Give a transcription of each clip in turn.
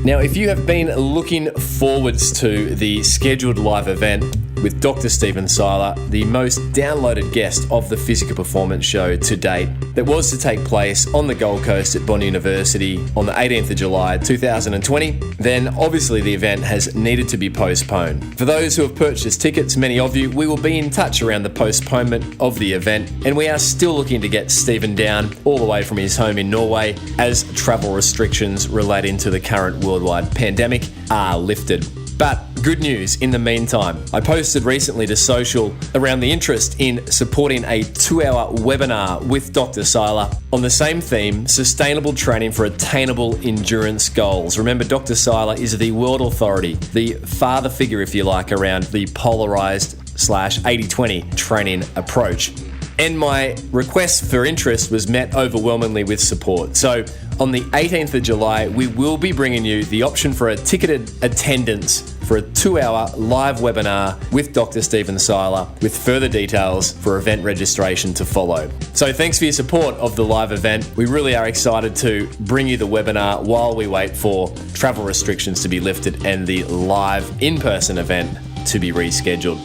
Now, if you have been looking forwards to the scheduled live event with Dr. Stephen Seiler, the most downloaded guest of the Physical Performance Show to date, that was to take place on the Gold Coast at Bond University on the 18th of July 2020, then obviously the event has needed to be postponed. For those who have purchased tickets, many of you, we will be in touch around the postponement of the event, and we are still looking to get Stephen down all the way from his home in Norway as travel restrictions relating to the current worldwide pandemic are lifted. But good news in the meantime. I posted recently to social around the interest in supporting a 2-hour webinar with Dr. Seiler on the same theme, sustainable training for attainable endurance goals. Remember, Dr. Seiler is the world authority, the father figure, if you like, around the polarized /80-20 training approach. And my request for interest was met overwhelmingly with support. So on the 18th of July, we will be bringing you the option for a ticketed attendance for a 2-hour live webinar with Dr. Stephen Seiler, with further details for event registration to follow. So thanks for your support of the live event. We really are excited to bring you the webinar while we wait for travel restrictions to be lifted and the live in-person event to be rescheduled.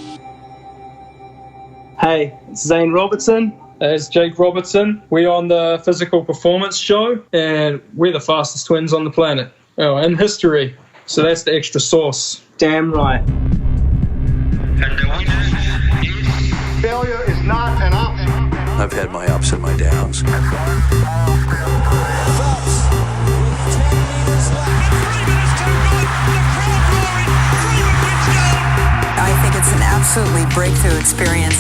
Hey, it's Zane Robertson. It's Jake Robertson. We're on the Physical Performance Show, and we're the fastest twins on the planet. Oh, in history. So that's the extra sauce. Damn right. Failure is not an option. I've had my ups and my downs. I think it's an absolutely breakthrough experience.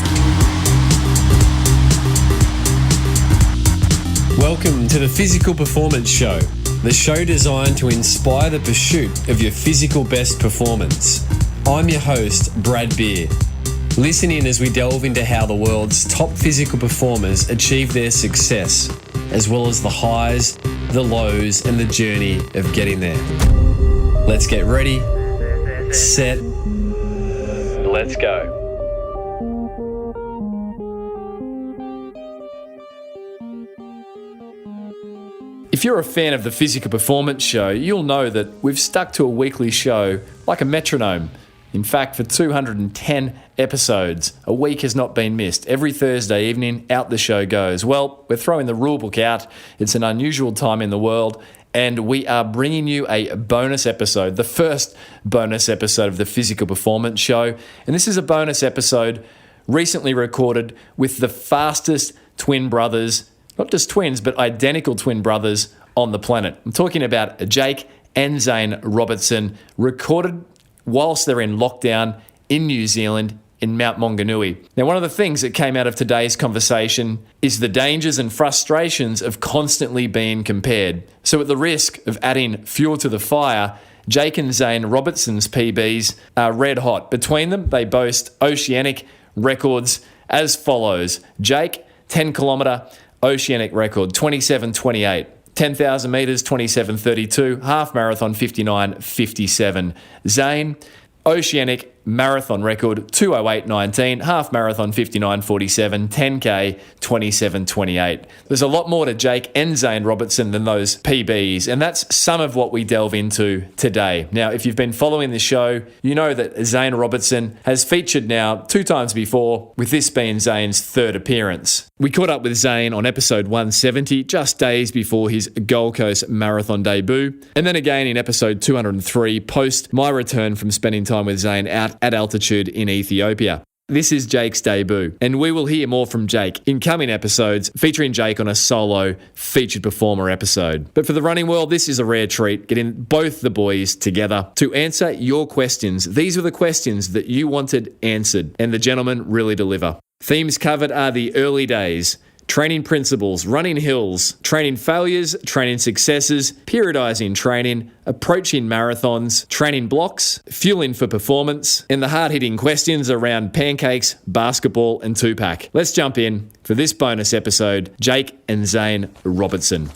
Welcome to the Physical Performance Show, the show designed to inspire the pursuit of your physical best performance. I'm your host, Brad Beer. Listen in as we delve into how the world's top physical performers achieve their success, as well as the highs, the lows, and the journey of getting there. Let's get ready, set, let's go. If you're a fan of the Physical Performance Show, you'll know that we've stuck to a weekly show like a metronome. In fact, for 210 episodes, a week has not been missed. Every Thursday evening, out the show goes. Well, we're throwing the rulebook out. It's an unusual time in the world, and we are bringing you a bonus episode, the first bonus episode of the Physical Performance Show. And this is a bonus episode recently recorded with the fastest twin brothers, not just twins, but identical twin brothers on the planet. I'm talking about Jake and Zane Robertson, recorded whilst they're in lockdown in New Zealand, in Mount Maunganui. Now, one of the things that came out of today's conversation is the dangers and frustrations of constantly being compared. So at the risk of adding fuel to the fire, Jake and Zane Robertson's PBs are red hot. Between them, they boast oceanic records as follows. Jake, 10-kilometre oceanic record, 27:28. 10,000 metres, 27:32. Half marathon, 59:57. Zane, oceanic marathon record, 2:08:19. Half marathon, 59:47. 10K, 27:28. There's a lot more to Jake and Zane Robertson than those PBs, and that's some of what we delve into today. Now, if you've been following the show, you know that Zane Robertson has featured now 2 times before, with this being Zane's 3rd appearance. We caught up with Zane on episode 170, just days before his Gold Coast marathon debut, and then again in episode 203, post my return from spending time with Zane out at altitude in Ethiopia. This is Jake's debut, and we will hear more from Jake in coming episodes, featuring Jake on a solo featured performer episode. But for the running world, this is a rare treat, getting both the boys together to answer your questions. These are the questions that you wanted answered, and the gentlemen really deliver. Themes covered are the early days, training principles, running hills, training failures, training successes, periodizing training, approaching marathons, training blocks, fueling for performance, and the hard-hitting questions around pancakes, basketball, and 2-pack. Let's jump in for this bonus episode, Jake and Zane Robertson.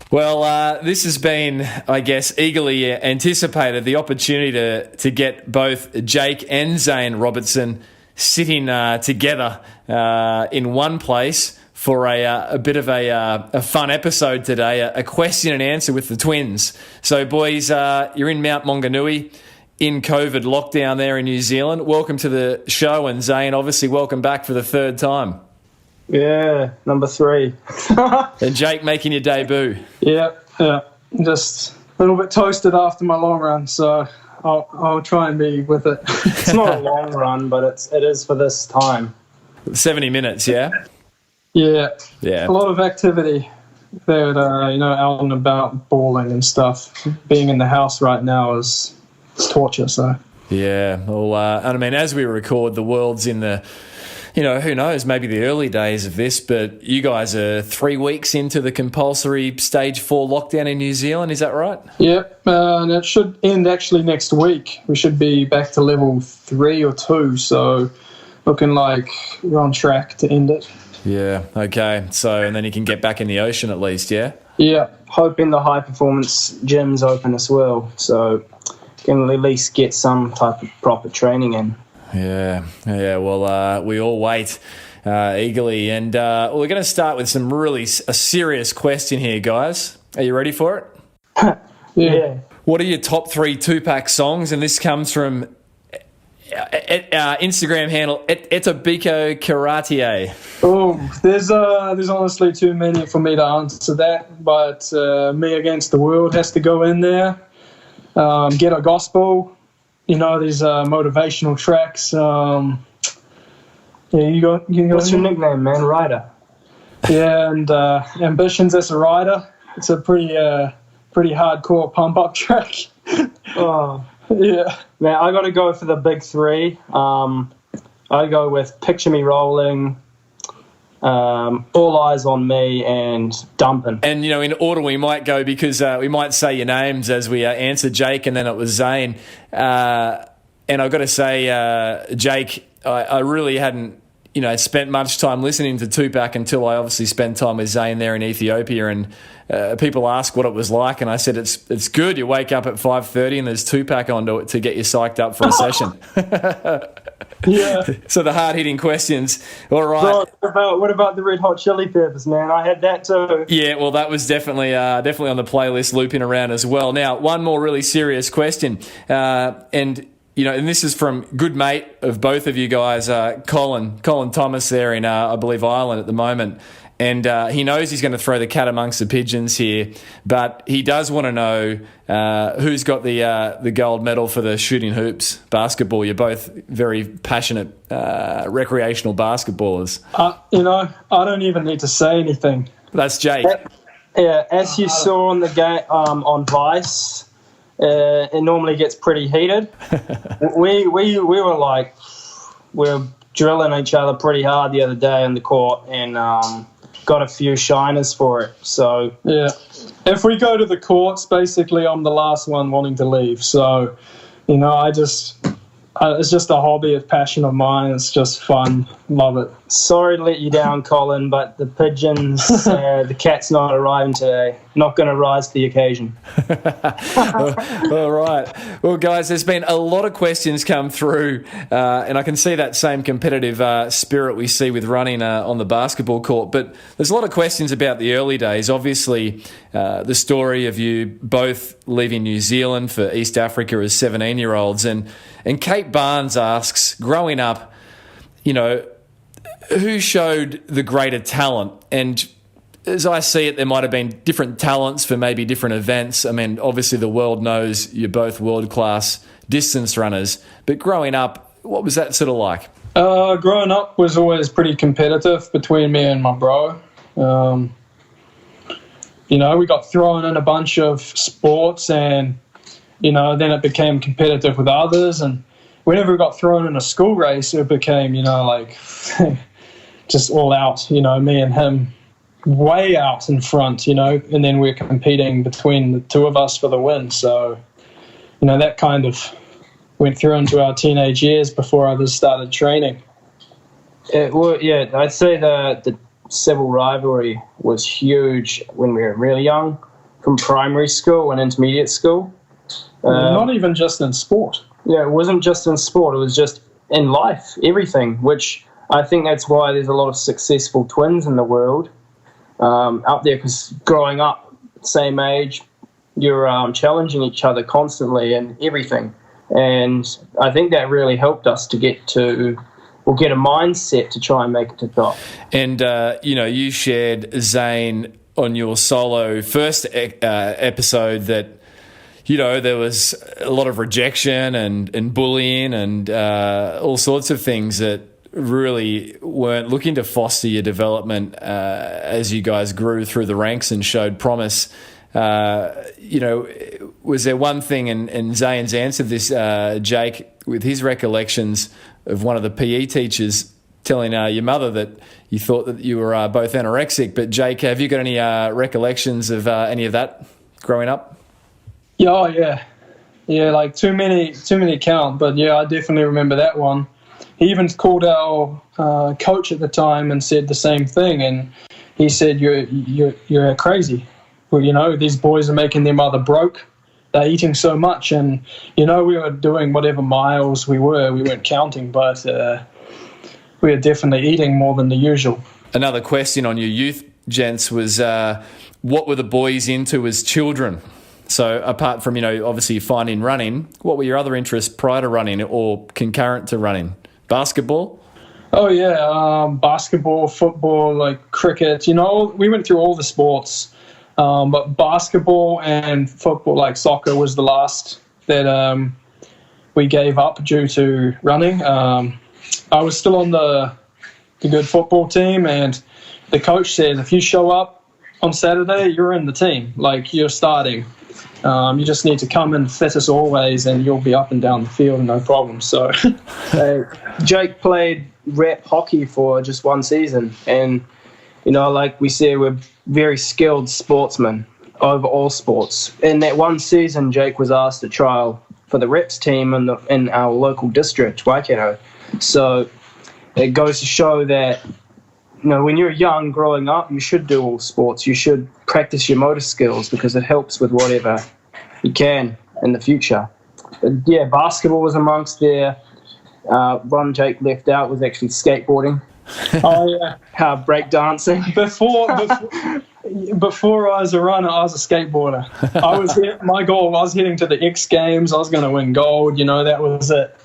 Well, this has been, I guess, eagerly anticipated, the opportunity to get both Jake and Zane Robertson sitting together in one place for a bit of a fun episode today, a question and answer with the twins. So, boys, you're in Mount Maunganui in COVID lockdown there in New Zealand. Welcome to the show, and Zane, obviously welcome back for the third time. Yeah, number 3. And Jake making your debut. Yeah. Just a little bit toasted after my long run, so I'll try and be with it. It's not a long run, but it is for this time. 70 minutes, yeah? Yeah. Yeah. A lot of activity there, out and about, bowling and stuff. Being in the house right now is torture, so. Yeah, well, I mean, as we record, the world's in the, who knows, maybe the early days of this, but you guys are 3 weeks into the compulsory stage 4 lockdown in New Zealand, is that right? Yep, and it should end actually next week. We should be back to level 3 or 2, so looking like we're on track to end it. Yeah, okay. So, and then you can get back in the ocean at least, yeah? Yeah. Hoping the high-performance gyms open as well, so can at least get some type of proper training in. Yeah. Well, we all wait eagerly. And we're going to start with a serious question here, guys. Are you ready for it? Yeah. What are your top 3 Tupac songs? And this comes from Instagram handle Etobiko Karate. Oh, there's honestly too many for me to answer that, but Me Against the World has to go in there. Ghetto Gospel, these motivational tracks. You got. What's your nickname, man? Ryder. Yeah, and Ambitions as a rider. It's a pretty hardcore pump up track. Oh. Yeah. Man, I got to go for the big 3. I go with Picture Me Rolling, All Eyes on Me, and Dumpin'. And, in order we might go, because we might say your names as we answered Jake, and then it was Zane. And I've got to say, Jake, I really hadn't, spent much time listening to Tupac until I obviously spent time with Zane there in Ethiopia, and people ask what it was like, and I said it's good. You wake up at 5:30 and there's Tupac on to get you psyched up for a session. Yeah. So the hard-hitting questions. All right. Bro, what about the Red Hot Chili Peppers, man? I had that too. Yeah, well, that was definitely on the playlist, looping around as well. Now, one more really serious question, and this is from good mate of both of you guys, Colin Thomas there in, I believe, Ireland at the moment. And he knows he's going to throw the cat amongst the pigeons here, but he does want to know who's got the gold medal for the shooting hoops basketball. You're both very passionate recreational basketballers. I don't even need to say anything. That's Jake. Yeah, as you saw on the game on Vice, it normally gets pretty heated. we were drilling each other pretty hard the other day on the court, and got a few shiners for it. So yeah, if we go to the courts, basically I'm the last one wanting to leave. So it's just a hobby, a passion of mine. It's just fun. Love it. Sorry to let you down, Colin, but the pigeons, the cat's not arriving today. Not going to rise to the occasion. All right. Well, guys, there's been a lot of questions come through, and I can see that same competitive spirit we see with running on the basketball court. But there's a lot of questions about the early days. Obviously, the story of you both leaving New Zealand for East Africa as 17-year-olds. And Kate Barnes asks, growing up, who showed the greater talent? And as I see it, there might have been different talents for maybe different events. I mean, obviously the world knows you're both world-class distance runners, but growing up, what was that sort of like? Growing up was always pretty competitive between me and my bro. We got thrown in a bunch of sports, and, then it became competitive with others. And whenever we got thrown in a school race, it became, just all out, me and him way out in front, and then we're competing between the two of us for the win. So, that kind of went through into our teenage years before others started training. I'd say the civil rivalry was huge when we were really young, from primary school and intermediate school. Not even just in sport. Yeah, it wasn't just in sport. It was just in life, everything, which I think that's why there's a lot of successful twins in the world out there, because growing up, same age, you're challenging each other constantly and everything. And I think that really helped us to get a mindset to try and make it to top. And, you shared, Zane, on your solo first episode that, there was a lot of rejection and bullying and all sorts of things that really weren't looking to foster your development as you guys grew through the ranks and showed promise. Was there one thing, and Zane's answered this, Jake, with his recollections of one of the PE teachers telling your mother that you thought that you were both anorexic. But Jake, have you got any recollections of any of that growing up? Yeah, like too many count. But yeah, I definitely remember that one. He even called our coach at the time and said the same thing, and he said, "You're crazy. Well, these boys are making their mother broke. They're eating so much." And we were doing whatever miles we weren't counting, but we were definitely eating more than the usual. Another question on your youth, gents, was what were the boys into as children? So apart from, obviously finding running, what were your other interests prior to running or concurrent to running? Basketball? Oh, yeah, basketball, football, like cricket. We went through all the sports, but basketball and football, like soccer, was the last that we gave up due to running. I was still on the good football team, and the coach said, if you show up on Saturday, you're in the team, like you're starting. You just need to come and fit us always, and you'll be up and down the field, no problem. So, Jake played rep hockey for just one season, and like we said, we're very skilled sportsmen over all sports. In that one season, Jake was asked to trial for the reps team in our local district, Waikato. So it goes to show that when you're young, growing up, you should do all sports. You should practice your motor skills because it helps with whatever you can in the future. But yeah, basketball was amongst there. One Jake left out was actually skateboarding. Oh yeah, break dancing. Before I was a runner, I was a skateboarder. My goal was heading to the X Games. I was going to win gold. That was it.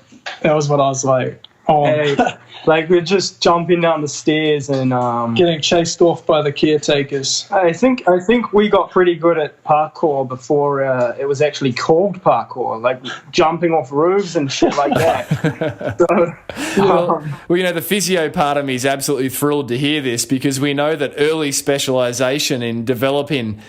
That was what I was like. Hey, like we're just jumping down the stairs and getting chased off by the caretakers. I think we got pretty good at parkour before it was actually called parkour, like jumping off roofs and shit like that. The physio part of me is absolutely thrilled to hear this, because we know that early specialisation in developing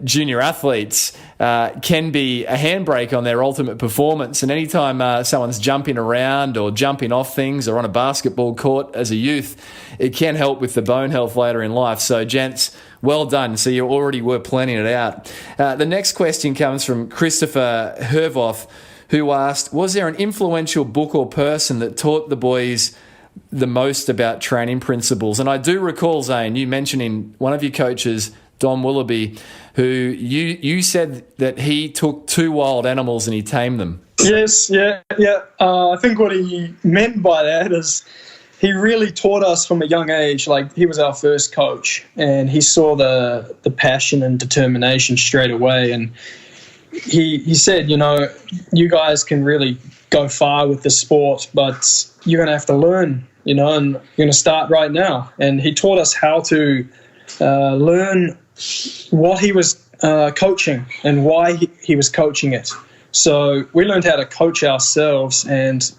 junior athletes can be a handbrake on their ultimate performance. And anytime someone's jumping around or jumping off things or on a basketball court as a youth, it can help with the bone health later in life. So, gents, well done. So you already were planning it out. The next question comes from Christopher Hervoth, who asked, was there an influential book or person that taught the boys the most about training principles? And I do recall, Zane, you mentioning one of your coaches, Don Willoughby, who you said that he took 2 wild animals and he tamed them. Yes, yeah. I think what he meant by that is he really taught us from a young age. Like, he was our first coach, and he saw the passion and determination straight away. And he said, you guys can really go far with the sport, but you're going to have to learn, and you're going to start right now. And he taught us how to learn what he was coaching and why he was coaching it. So we learned how to coach ourselves and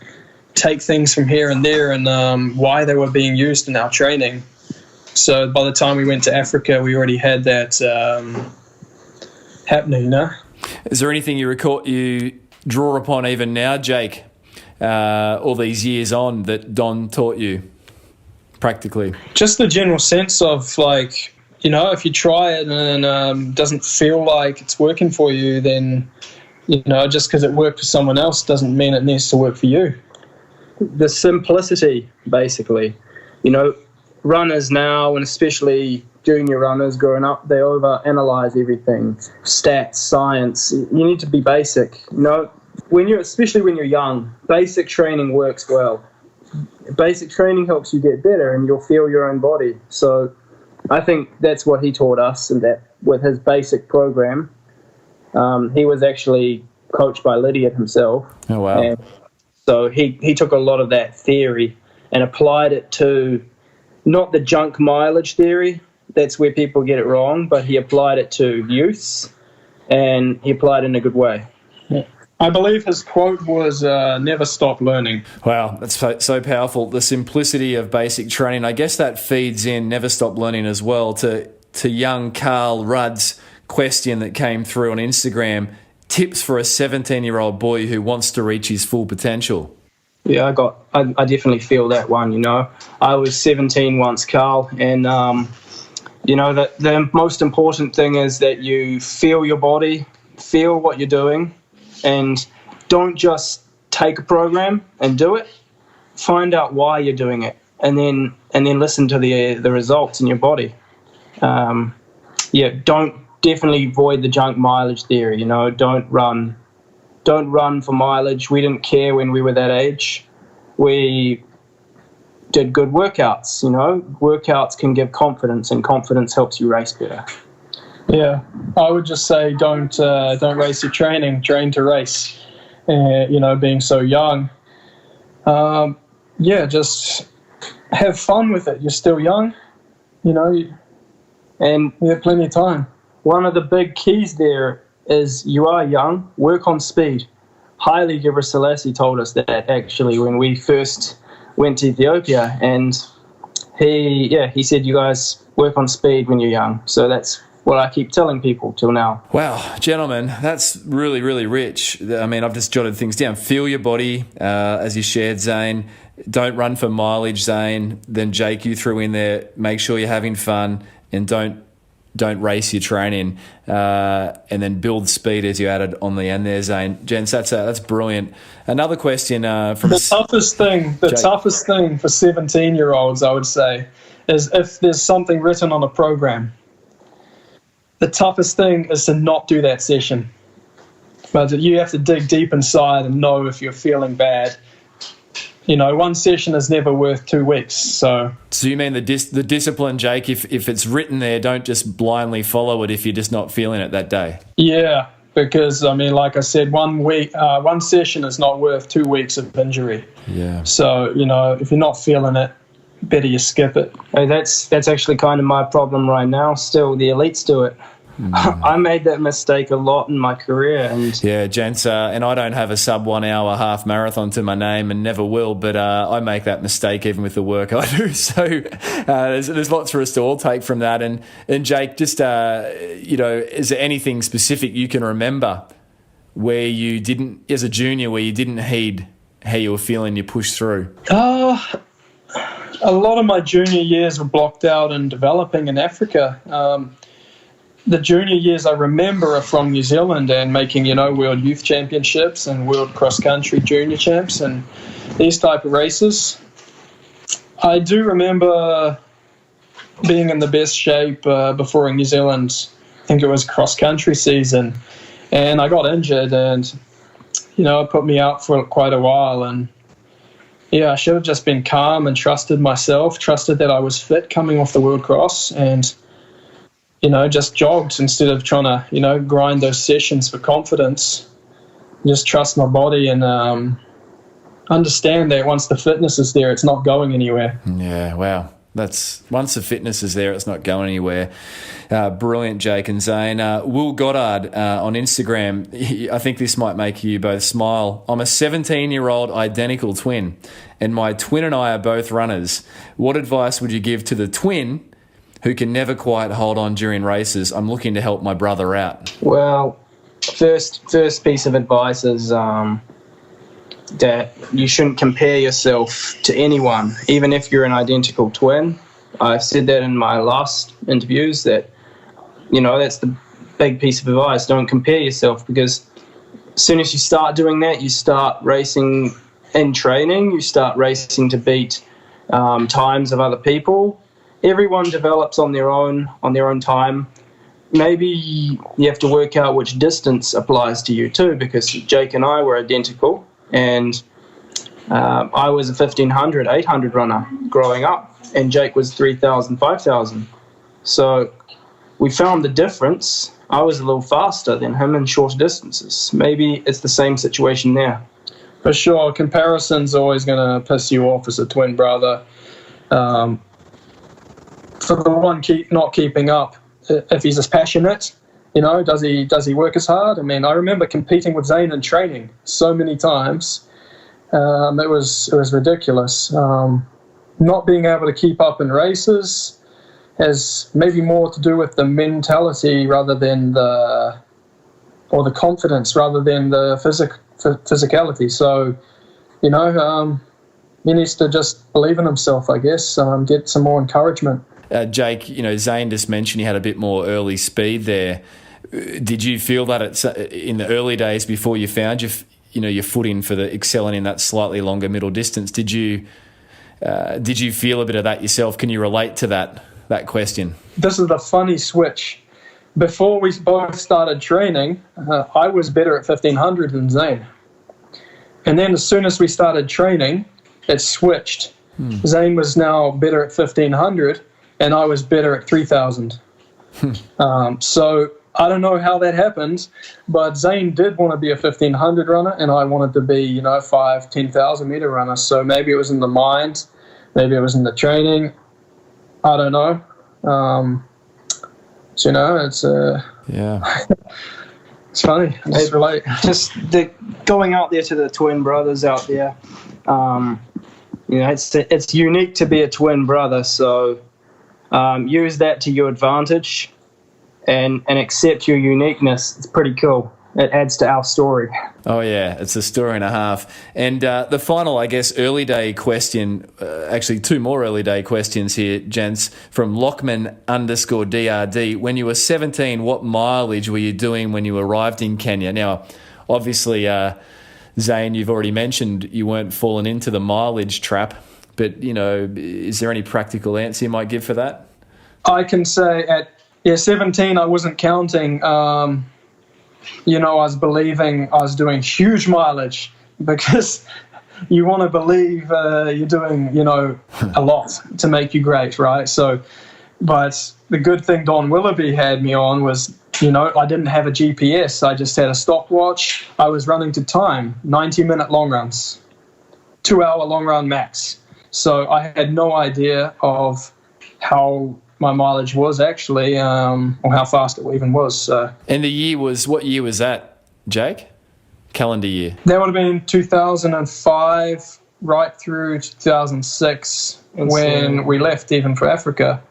take things from here and there and why they were being used in our training. So by the time we went to Africa, we already had that happening, Is there anything you draw upon even now, Jake, all these years on, that Don taught you practically? Just the general sense of, like, if you try it and doesn't feel like it's working for you, then, just because it worked for someone else doesn't mean it needs to work for you. The simplicity, basically. Runners now, and especially junior runners growing up, they overanalyze everything. Stats, science. You need to be basic. Especially when you're young, basic training works well. basic training helps you get better, and you'll feel your own body. So I think that's what he taught us, and that with his basic program, he was actually coached by Lydiard himself. Oh, wow. And so he took a lot of that theory and applied it to not the junk mileage theory. That's where people get it wrong, but he applied it to use, and he applied it in a good way. Yeah. I believe his quote was, never stop learning. Wow, that's so powerful. The simplicity of basic training. I guess that feeds in never stop learning as well to young Carl Rudd's question that came through on Instagram. Tips for a 17-year-old boy who wants to reach his full potential. Yeah, I definitely feel that one, you know. I was 17 once, Carl, and, you know, the most important thing is that you feel your body, feel what you're doing, and don't just take a program and do it. Find out why you're doing it, and then listen to the results in your body. Don't definitely avoid the junk mileage theory. You know, don't run for mileage. We didn't care when we were that age. We did good workouts. You know, workouts can give confidence, and confidence helps you race better. Yeah, I would just say don't race your training, train to race. You know, being so young. Just have fun with it. You're still young, you know, and you have plenty of time. One of the big keys there is you are young, work on speed. Haile Gebrselassie told us that actually when we first went to Ethiopia, and he said you guys work on speed when you're young. So that's what I keep telling people till now. Wow, gentlemen, that's really, really rich. I mean, I've just jotted things down. Feel your body, as you shared, Zane. Don't run for mileage, Zane. Then Jake, you threw in there, make sure you're having fun, and don't race your training, and then build speed, as you added on the end there, Zane. Gents, that's brilliant. Another question from the toughest thing for 17-year-olds, I would say, is if there's something written on a program. The toughest thing is to not do that session. But you have to dig deep inside and know if you're feeling bad. You know, one session is never worth 2 weeks. So you mean the discipline, Jake? If it's written there, don't just blindly follow it if you're just not feeling it that day. Yeah, because I mean, like I said, one session is not worth 2 weeks of injury. Yeah. So you know, if you're not feeling it, better you skip it. Hey, that's actually kind of my problem right now. Still, the elites do it. I made that mistake a lot in my career. And yeah, gents, and I don't have a sub 1 hour half marathon to my name and never will, but I make that mistake even with the work I do. So there's lots for us to all take from that. And Jake, just, you know, is there anything specific you can remember where you didn't, as a junior, where you didn't heed how you were feeling, you pushed through? A lot of my junior years were blocked out in developing in Africa. The junior years I remember are from New Zealand and making, you know, World Youth Championships and World Cross Country Junior Champs and these type of races. I do remember being in the best shape before in New Zealand. I think it was cross country season, and I got injured, and you know, it put me out for quite a while. And yeah, I should have just been calm and trusted myself, trusted that I was fit coming off the World Cross, and you know, just jogged instead of trying to, you know, grind those sessions for confidence. Just trust my body and understand that once the fitness is there, it's not going anywhere. Yeah, wow. That's once the fitness is there, it's not going anywhere. Brilliant, Jake and Zane. Will Goddard on Instagram, I think this might make you both smile. I'm a 17-year-old identical twin, and my twin and I are both runners. What advice would you give to the twin who can never quite hold on during races? I'm looking to help my brother out. Well, first piece of advice is that you shouldn't compare yourself to anyone, even if you're an identical twin. I've said that in my last interviews, that, you know, that's the big piece of advice. Don't compare yourself, because as soon as you start doing that, you start racing in training, you start racing to beat times of other people. Everyone develops on their own time. Maybe you have to work out which distance applies to you too, because Jake and I were identical, and I was a 1,500, 800 runner growing up, and Jake was 3,000, 5,000. So we found the difference. I was a little faster than him in shorter distances. Maybe it's the same situation there. For sure, comparison's always going to piss you off as a twin brother. For the one not keeping up, if he's as passionate, does he work as hard? I mean, I remember competing with Zane in training so many times. It was ridiculous. Not being able to keep up in races has maybe more to do with the mentality rather than the confidence rather than the physicality. So, he needs to just believe in himself, I guess, get some more encouragement. Jake, Zane just mentioned you had a bit more early speed there. Did you feel that in the early days before you found your footing for the excelling in that slightly longer middle distance? Did you feel a bit of that yourself? Can you relate to that question? This is the funny switch. Before we both started training, I was better at 1,500 than Zane. And then as soon as we started training, it switched. Zane was now better at 1,500, and I was better at 3,000. So I don't know how that happened, but Zane did want to be a 1,500 runner, and I wanted to be, 10,000 meter runner. So maybe it was in the mind, maybe it was in the training. I don't know. It's it's funny. I just relate. Just going out there to the twin brothers out there. It's unique to be a twin brother. So use that to your advantage, and accept your uniqueness. It's pretty cool. It adds to our story. Oh, yeah, it's a story and a half. And the final, I guess, early day question, actually two more early day questions here, gents, from Lockman_DRD. When you were 17, what mileage were you doing when you arrived in Kenya? Now, obviously, Zane, you've already mentioned you weren't falling into the mileage trap, but, is there any practical answer you might give for that? I can say at 17, I wasn't counting. I was believing I was doing huge mileage because you want to believe you're doing, a lot to make you great, right? So, but the good thing Don Willoughby had me on was, I didn't have a GPS. I just had a stopwatch. I was running to time, 90-minute long runs, 2-hour long run max. So I had no idea of how my mileage was actually, or how fast it even was. So. And what year was that, Jake? Calendar year? That would have been 2005 right through 2006 when we left even for Africa.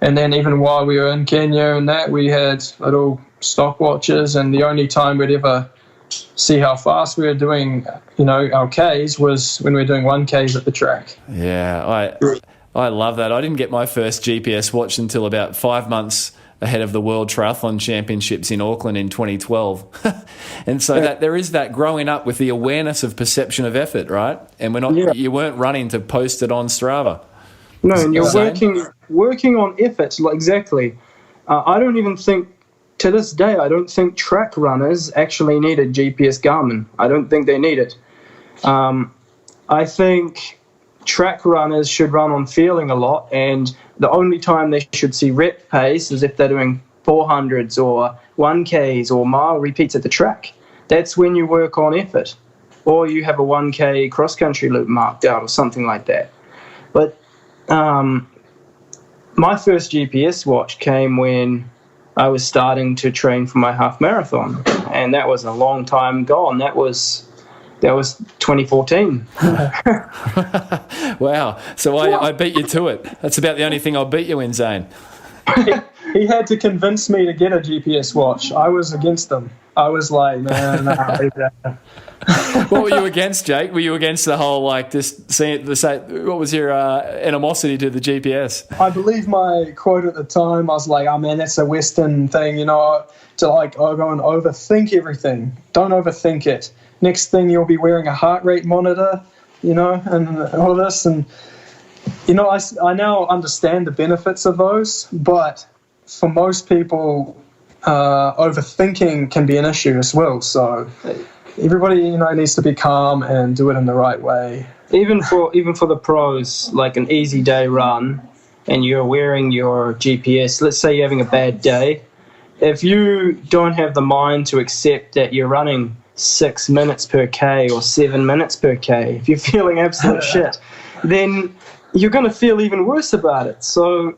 And then even while we were in Kenya and that, we had little stopwatches, and the only time we'd ever see how fast we were doing, our Ks was when we were doing 1Ks at the track. Yeah, I love that. I didn't get my first GPS watch until about 5 months ahead of the World Triathlon Championships in Auckland in 2012. And so that there is that growing up with the awareness of perception of effort, right? And you weren't running to post it on Strava. No, and you're working on effort, exactly. I don't even think, to this day, I don't think track runners actually need a GPS Garmin. I don't think they need it. I think track runners should run on feeling a lot, and the only time they should see rep pace is if they're doing 400s or 1Ks or mile repeats at the track. That's when you work on effort, or you have a 1K cross-country loop marked out or something like that. But my first GPS watch came when I was starting to train for my half marathon, and that was a long time gone. That was 2014. Wow. So I beat you to it. That's about the only thing I'll beat you in, Zane. He had to convince me to get a GPS watch. I was against him. I was like, no. What were you against, Jake? Were you against the whole, just seeing what was your animosity to the GPS? I believe my quote at the time, I was like, oh man, that's a Western thing, to go and overthink everything. Don't overthink it. Next thing you'll be wearing a heart rate monitor, and all this. And, I now understand the benefits of those, but for most people, overthinking can be an issue as well. So everybody, needs to be calm and do it in the right way. Even for the pros, like an easy day run, and you're wearing your GPS. Let's say you're having a bad day. If you don't have the mind to accept that you're running 6 minutes per K or 7 minutes per K, if you're feeling absolute shit, then you're going to feel even worse about it. So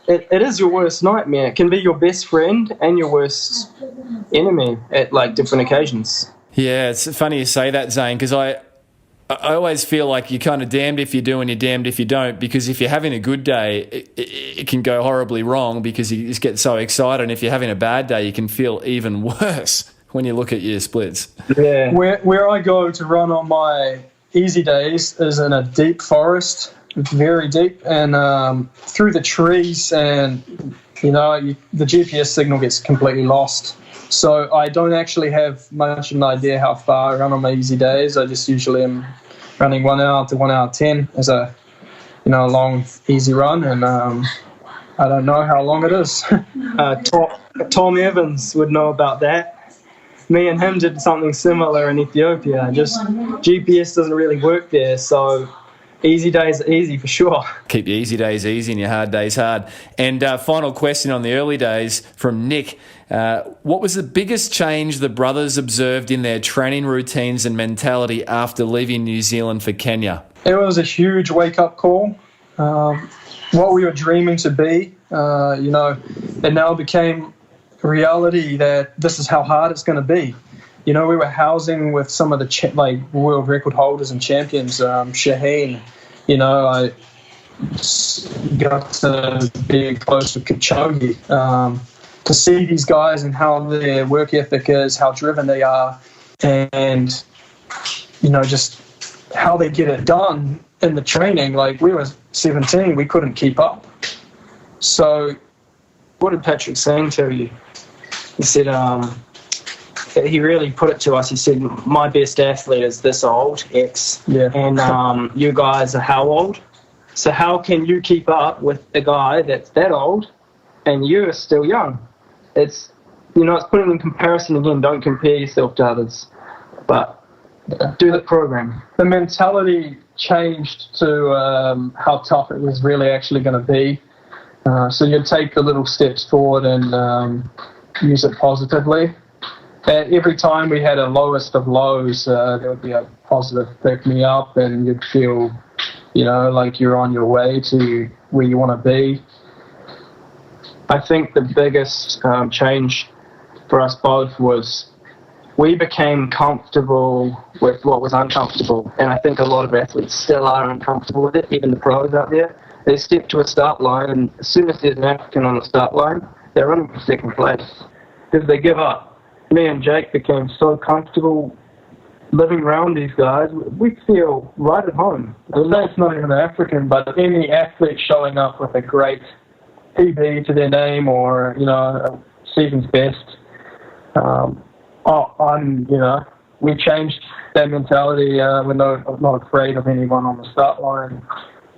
it is your worst nightmare. It can be your best friend and your worst enemy at like different occasions. Yeah, it's funny you say that, Zane, because I always feel like you're kind of damned if you do and you're damned if you don't, because if you're having a good day, it can go horribly wrong because you just get so excited, and if you're having a bad day, you can feel even worse when you look at your splits. Yeah. Where I go to run on my easy days is in a deep forest, very deep, and through the trees, and the GPS signal gets completely lost. So I don't actually have much of an idea how far I run on my easy days. I just usually am running 1 hour to 1 hour 10 as a long easy run, and I don't know how long it is. Tom Evans would know about that. Me and him did something similar in Ethiopia. Just GPS doesn't really work there, so easy days are easy for sure. Keep your easy days easy and your hard days hard. And final question on the early days from Nick. What was the biggest change the brothers observed in their training routines and mentality after leaving New Zealand for Kenya? It was a huge wake-up call. What we were dreaming to be, it now became reality that this is how hard it's going to be. We were housing with some of the world record holders and champions. Shaheen, I got to be close with Kipchoge. To see these guys and how their work ethic is, how driven they are, and just how they get it done in the training. Like, we were 17, we couldn't keep up. So what did Patrick Sang tell you? He said, he really put it to us. He said, my best athlete is this old, X, and you guys are how old? So how can you keep up with a guy that's that old and you're still young? It's, it's putting in comparison again. Don't compare yourself to others, but do the program. The mentality changed to how tough it was really actually going to be. So you'd take the little steps forward and use it positively. And every time we had a lowest of lows, there would be a positive pick me up, and you'd feel, like you're on your way to where you want to be. I think the biggest change for us both was we became comfortable with what was uncomfortable, and I think a lot of athletes still are uncomfortable with it, even the pros out there. They step to a start line, and as soon as there's an African on the start line, they're running for second place because they give up. Me and Jake became so comfortable living around these guys, we feel right at home. I would say it's not even African, but any athlete showing up with a great PB to their name or, a season's best. We changed that mentality. We're not afraid of anyone on the start line.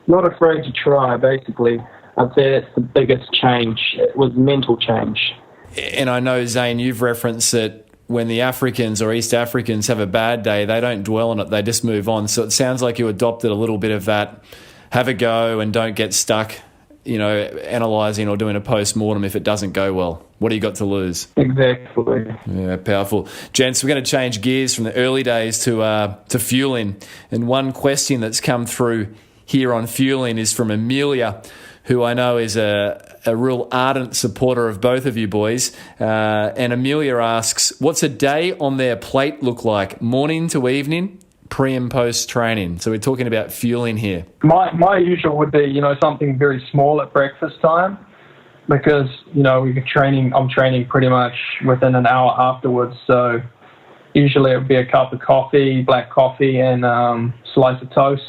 Not afraid to try, basically. I'd say that's the biggest change. It was mental change. And I know, Zane, you've referenced that when the Africans or East Africans have a bad day, they don't dwell on it, they just move on. So it sounds like you adopted a little bit of that, have a go and don't get stuck, analysing or doing a post-mortem if it doesn't go well. What do you got to lose? Exactly. Yeah, powerful. Gents, we're going to change gears from the early days to fueling. And one question that's come through here on fueling is from Amelia, who I know is a real ardent supporter of both of you boys. And Amelia asks, what's a day on their plate look like, morning to evening, pre and post training? So we're talking about fueling here. My usual would be, something very small at breakfast time, because, I'm training pretty much within an hour afterwards. So usually it would be a cup of coffee, black coffee, and slice of toast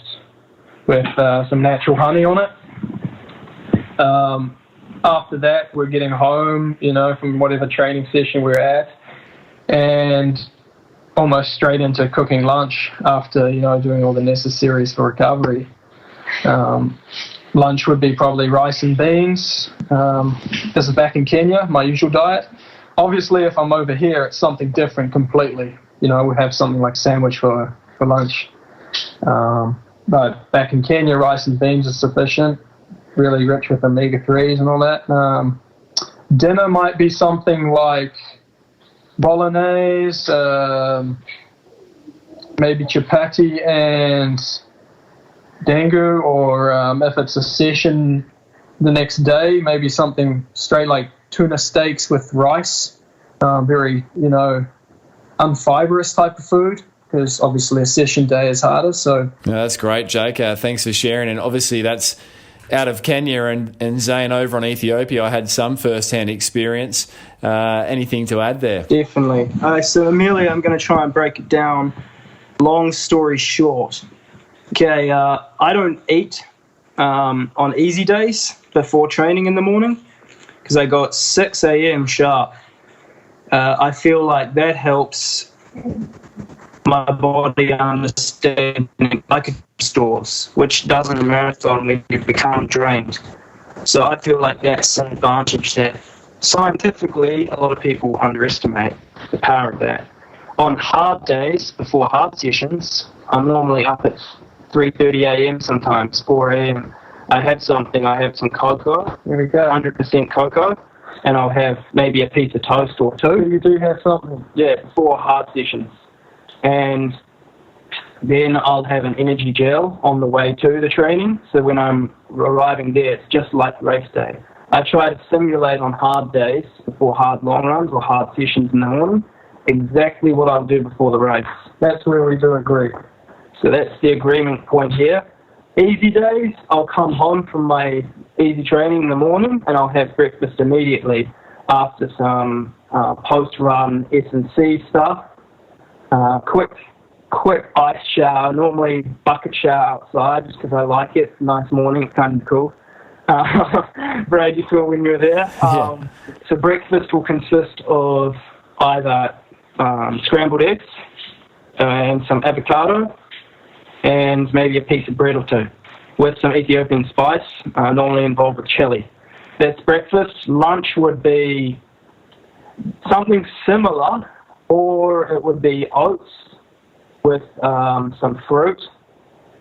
with some natural honey on it. After that, we're getting home, from whatever training session we're at, and almost straight into cooking lunch after, doing all the necessaries for recovery. Lunch would be probably rice and beans. This is back in Kenya, my usual diet. Obviously, if I'm over here, it's something different completely. we'll have something like sandwich for lunch. But back in Kenya, rice and beans are sufficient, really rich with omega-3s and all that. Dinner might be something like bolognese, maybe chapati and dengu, or if it's a session the next day, maybe something straight like tuna steaks with rice. Very, unfibrous type of food, because obviously a session day is harder. So that's great, Jake. Thanks for sharing. And obviously that's out of Kenya, and Zane over on Ethiopia. I had some first-hand experience. Anything to add there? Definitely. So Amelia, I'm going to try and break it down. Long story short. Okay, I don't eat on easy days before training in the morning, because I go at 6 a.m. sharp. I feel like that helps my body understand glycogen stores, which does in a marathon when you become drained. So I feel like that's an advantage that scientifically a lot of people underestimate the power of that. On hard days, before hard sessions, I'm normally up at 3:30 a.m. sometimes, 4 a.m. I have some cocoa, there we go, 100% cocoa, and I'll have maybe a piece of toast or two. You do have something? Yeah, before hard sessions. And then I'll have an energy gel on the way to the training, so when I'm arriving there, it's just like race day. I try to simulate on hard days, before hard long runs or hard sessions in the morning, exactly what I'll do before the race. That's where we do agree. So that's the agreement point here. Easy days, I'll come home from my easy training in the morning and I'll have breakfast immediately after some post-run S&C stuff. Quick ice shower, normally bucket shower outside just because I like it. Nice morning, it's kind of cool. Brad, you saw when you were there. So breakfast will consist of either scrambled eggs and some avocado, and maybe a piece of bread or two with some Ethiopian spice, normally involved with chili. That's breakfast. Lunch would be something similar, or it would be oats with some fruit.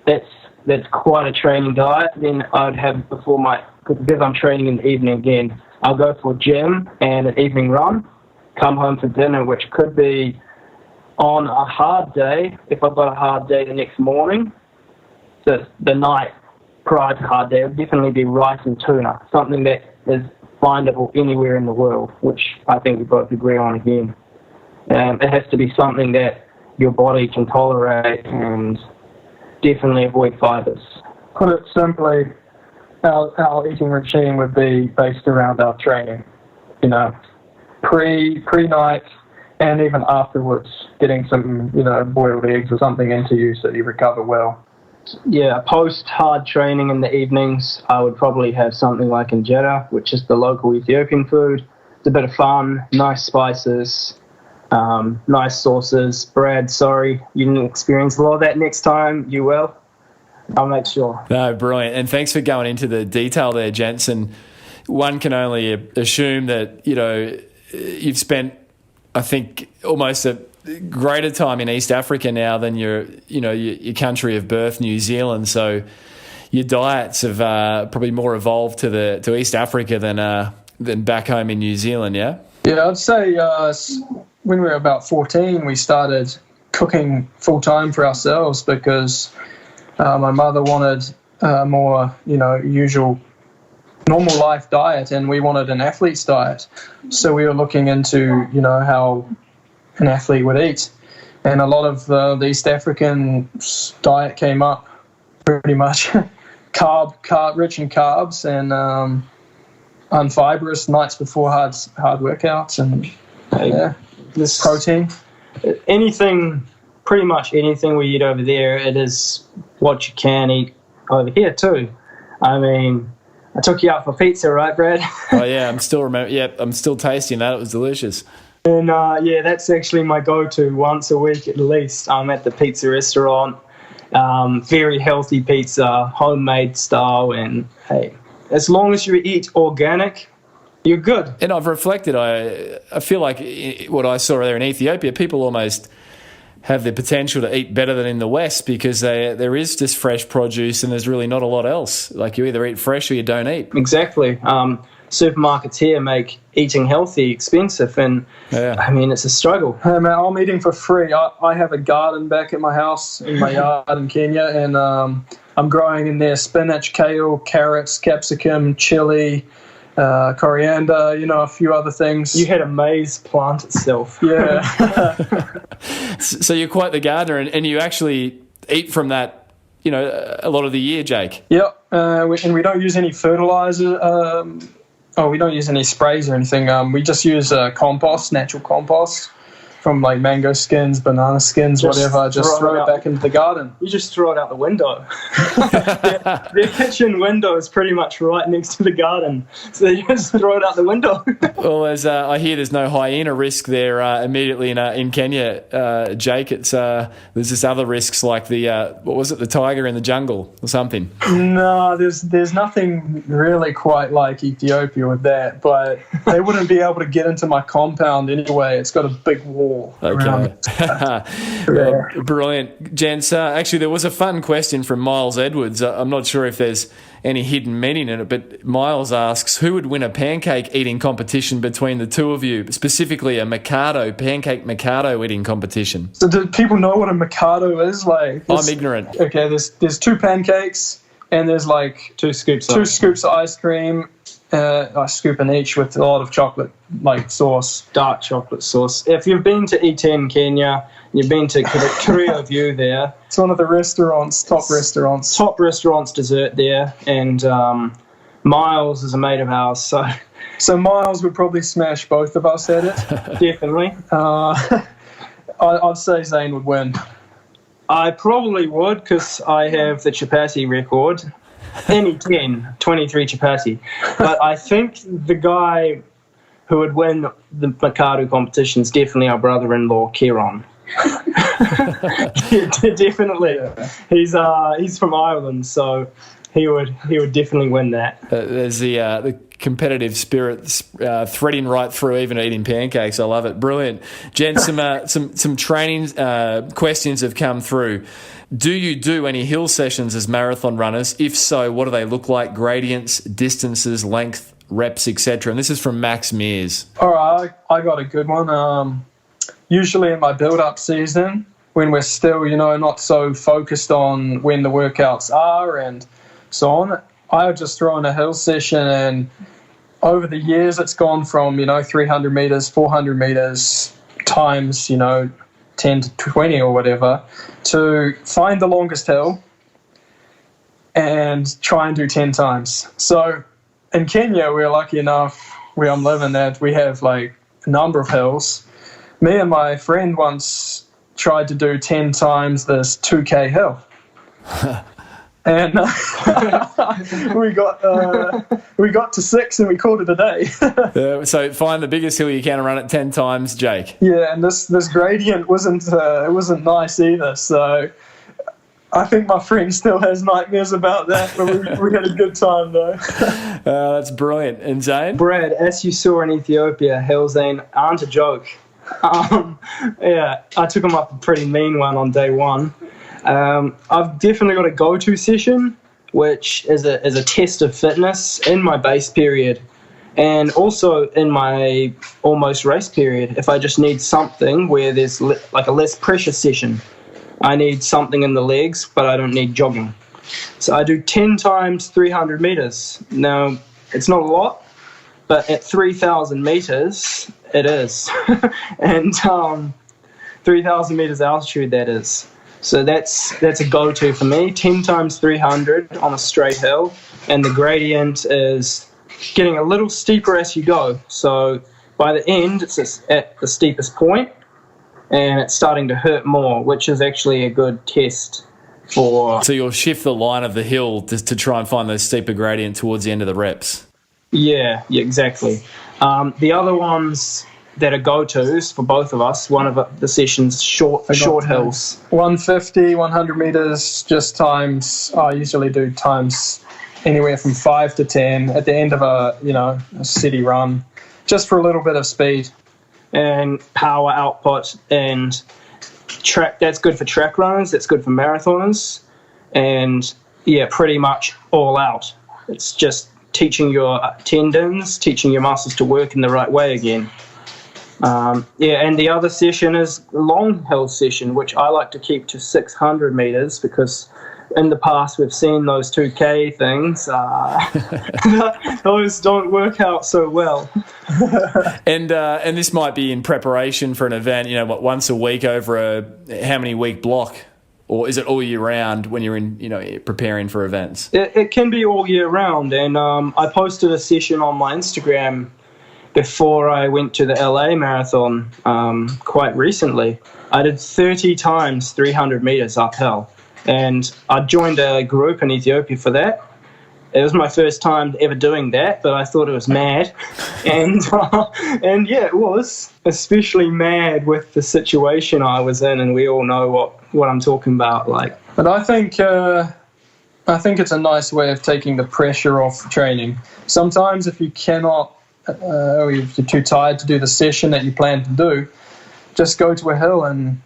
That's quite a training diet. Then I'd have because I'm training in the evening again, I'll go for gym and an evening run, come home for dinner, which could be on a hard day, if I've got a hard day the next morning, the night prior to hard day, it would definitely be rice and tuna, something that is findable anywhere in the world, which I think we both agree on again. It has to be something that your body can tolerate and definitely avoid fibers. Put it simply, our eating routine would be based around our training. Pre-night, and even afterwards, getting some, boiled eggs or something into you so you recover well. Yeah, post-hard training in the evenings, I would probably have something like injera, which is the local Ethiopian food. It's a bit of fun, nice spices, nice sauces. Brad, sorry, you didn't experience a lot of that. Next time, you will. I'll make sure. No, brilliant. And thanks for going into the detail there, Jensen. One can only assume that, you've spent, I think, almost a greater time in East Africa now than your country of birth, New Zealand. So your diets have probably more evolved to East Africa than back home in New Zealand. Yeah. Yeah, I'd say when we were about 14, we started cooking full time for ourselves because my mother wanted a more usual normal life diet, and we wanted an athlete's diet. So we were looking into, how an athlete would eat. And a lot of the East African diet came up pretty much carb rich in carbs and unfibrous nights before hard workouts and this protein. Pretty much anything we eat over there, it is what you can eat over here too. I mean, I took you out for pizza, right, Brad? Oh yeah, I'm still tasting that. It was delicious. And that's actually my go-to once a week at least. I'm at the pizza restaurant. Very healthy pizza, homemade style, and hey, as long as you eat organic, you're good. And I've reflected. I feel like what I saw there in Ethiopia, people almost have the potential to eat better than in the West because there is just fresh produce and there's really not a lot else. Like you either eat fresh or you don't eat. Exactly. Supermarkets here make eating healthy expensive, and I mean, it's a struggle. Hey man, I'm eating for free. I have a garden back at my house in my yard in Kenya, and I'm growing in there spinach, kale, carrots, capsicum, chili, coriander, a few other things. You had a maize plant itself. Yeah. So you're quite the gardener, and you actually eat from that, a lot of the year, Jake. Yep, and we don't use any fertilizer. We don't use any sprays or anything. We just use compost, natural compost from like mango skins, banana skins, whatever. Just throw it back into the garden. You just throw it out the window. Their kitchen window is pretty much right next to the garden, so you just throw it out the window. Well, I hear there's no hyena risk there immediately in Kenya, Jake. It's there's just other risks like the tiger in the jungle or something. No, there's nothing really quite like Ethiopia with that, but they wouldn't be able to get into my compound anyway. It's got a big wall. Okay. Brilliant. Gents, actually, there was a fun question from Miles Edwards. I'm not sure if there's any hidden meaning in it, but Miles asks, who would win a pancake eating competition between the two of you, specifically a pancake Mikado eating competition? So do people know what a Mikado is? I'm ignorant. Okay, there's 2 pancakes, and there's like two scoops of ice cream, a scoop in each with a lot of chocolate sauce, dark chocolate sauce. If you've been to eat in Kenya, you've been to Korea View there. It's one of the top restaurants dessert there, and Miles is a mate of ours, so Miles would probably smash both of us at it. Definitely. I'd say Zane would win. I probably would, because I have the chapati record. Any 23 chapati. But I think the guy who would win the Mikado competition is definitely our brother-in-law, Kieron. Definitely. Yeah. He's from Ireland, so he would definitely win that. There's the competitive spirit threading right through even eating pancakes. I love it. Brilliant. Jen, some training questions have come through. Do you do any hill sessions as marathon runners? If so, what do they look like? Gradients, distances, length, reps, etc. And this is from Max Mears. All right, I got a good one. Usually in my build-up season, when we're still, not so focused on when the workouts are and so on, I would just throw in a hill session, and over the years it's gone from 300 meters, 400 meters times 10 to 20 or whatever, to find the longest hill and try and do 10 times. So in Kenya, we're lucky enough where I'm living that we have a number of hills. Me and my friend once tried to do 10 times this 2K hill. And we got to 6 and we called it a day. So find the biggest hill you can and run it 10 times, Jake. Yeah, and this gradient wasn't nice either. So I think my friend still has nightmares about that, but we had a good time though. That's brilliant. And Zane? Brad, as you saw in Ethiopia, hills aren't a joke. I took him up a pretty mean one on day 1. I've definitely got a go-to session, which is a test of fitness in my base period and also in my almost race period. If I just need something where there's a less pressure session, I need something in the legs, but I don't need jogging. So I do 10 times 300 meters. Now, it's not a lot, but at 3,000 meters, it is. And 3,000 meters altitude, that is. So that's a go-to for me, 10 times 300 on a straight hill, and the gradient is getting a little steeper as you go. So by the end, it's at the steepest point, and it's starting to hurt more, which is actually a good test for... So you'll shift the line of the hill to try and find those steeper gradient towards the end of the reps. Yeah, exactly. The other ones that are go-tos for both of us, one of the sessions, short hills. 150, 100 meters, just times, I usually do times anywhere from 5 to 10 at the end of a city run, just for a little bit of speed. And power output and That's good for track runners. That's good for marathoners, and pretty much all out. It's just teaching your tendons, teaching your muscles to work in the right way again. And the other session is long hill session, which I like to keep to 600 meters because in the past we've seen those 2K things. Those don't work out so well. And this might be in preparation for an event, once a week over a how many week block? Or is it all year round when you're in, preparing for events? It can be all year round. And I posted a session on my Instagram before I went to the LA Marathon quite recently. I did 30 times 300 meters uphill. And I joined a group in Ethiopia for that. It was my first time ever doing that, but I thought it was mad. And it was, especially mad with the situation I was in, and we all know what I'm talking about. But I think it's a nice way of taking the pressure off training. Sometimes if you cannot, or if you're too tired to do the session that you plan to do, just go to a hill and,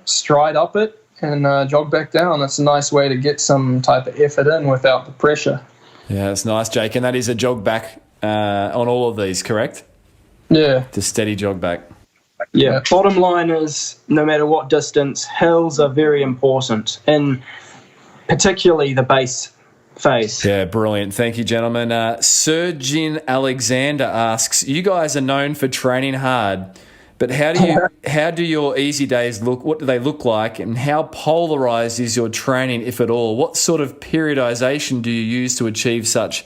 stride up it and jog back down. That's a nice way to get some type of effort in without the pressure. Yeah, that's nice, Jake. And that is a jog back on all of these, correct? Yeah. Just steady jog back. Yeah. Bottom line is, no matter what distance, hills are very important, and particularly the base phase. Yeah, brilliant. Thank you, gentlemen. Sergin Alexander asks, you guys are known for training hard, but how do your easy days look? What do they look like, and how polarized is your training, if at all? What sort of periodization do you use to achieve such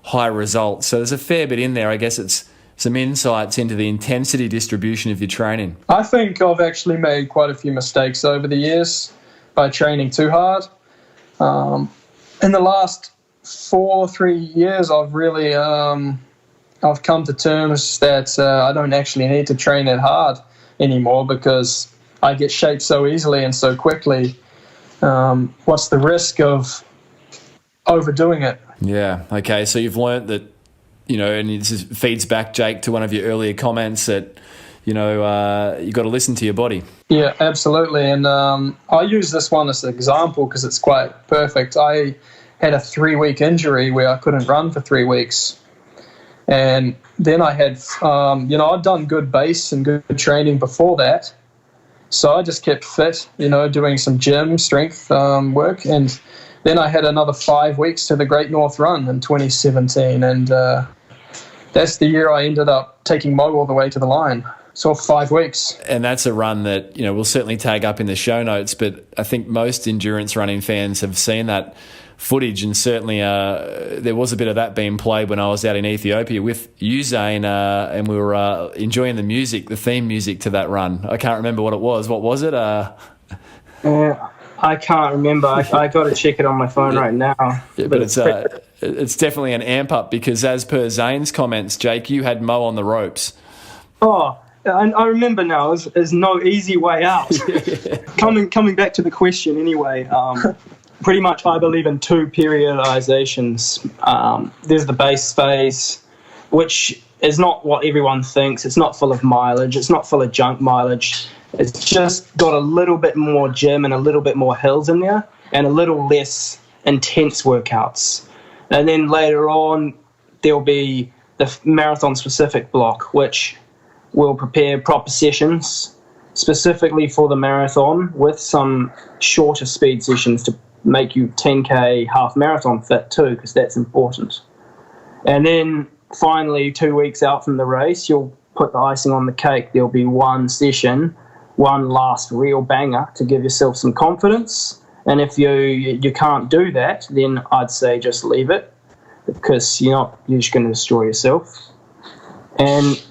high results? So there's a fair bit in there. I guess it's some insights into the intensity distribution of your training. I think I've actually made quite a few mistakes over the years by training too hard. In the last 3 years, I've really I've come to terms that I don't actually need to train that hard anymore because I get shaped so easily and so quickly. What's the risk of overdoing it? Yeah, okay. So you've learnt that, and this feeds back, Jake, to one of your earlier comments that, you've got to listen to your body. Yeah, absolutely. And I use this one as an example because it's quite perfect. I had a 3-week injury where I couldn't run for 3 weeks. And then I had, I'd done good base and good training before that. So I just kept fit, doing some gym strength work. And then I had another 5 weeks to the Great North Run in 2017. And that's the year I ended up taking Mo all the way to the line. So 5 weeks. And that's a run that, we'll certainly tag up in the show notes. But I think most endurance running fans have seen that footage, and certainly there was a bit of that being played when I was out in Ethiopia with you, Zane, and we were enjoying the theme music to that run. I can't remember what it was. What was it? I can't remember. I got to check it on my phone right now. Yeah, but it's definitely an amp up because, as per Zane's comments, Jake, you had Mo on the ropes. Oh, I remember now. There's no easy way out. Coming back to the question anyway. Pretty much I believe in 2 periodizations. There's the base phase, which is not what everyone thinks. It's not full of mileage. It's not full of junk mileage. It's just got a little bit more gym and a little bit more hills in there and a little less intense workouts. And then later on, there'll be the marathon-specific block, which will prepare proper sessions specifically for the marathon with some shorter speed sessions to make you 10K half marathon fit too, because that's important. And then finally, 2 weeks out from the race, you'll put the icing on the cake. There'll be one session, one last real banger to give yourself some confidence. And if you can't do that, then I'd say just leave it, because you're just going to destroy yourself. And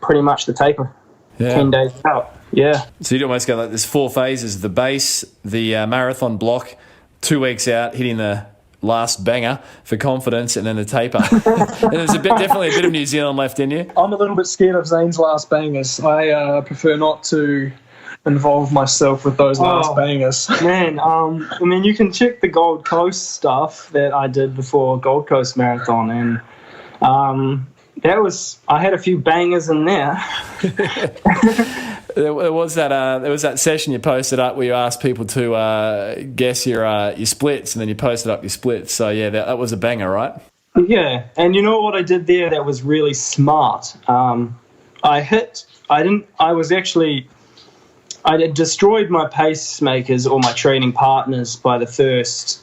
pretty much the taper, 10 days out. Yeah. So you'd almost go like there's 4 phases: the base, the marathon block, 2 weeks out, hitting the last banger for confidence, and then the taper. And there's definitely a bit of New Zealand left in you. I'm a little bit scared of Zane's last bangers. I prefer not to involve myself with those last bangers. Man, you can check the Gold Coast stuff that I did before Gold Coast Marathon, and I had a few bangers in there. There was that session you posted up where you asked people to guess your splits, and then you posted up your splits. So yeah, that was a banger, right? Yeah, and you know what I did there that was really smart? I had destroyed my pacemakers or my training partners by the first,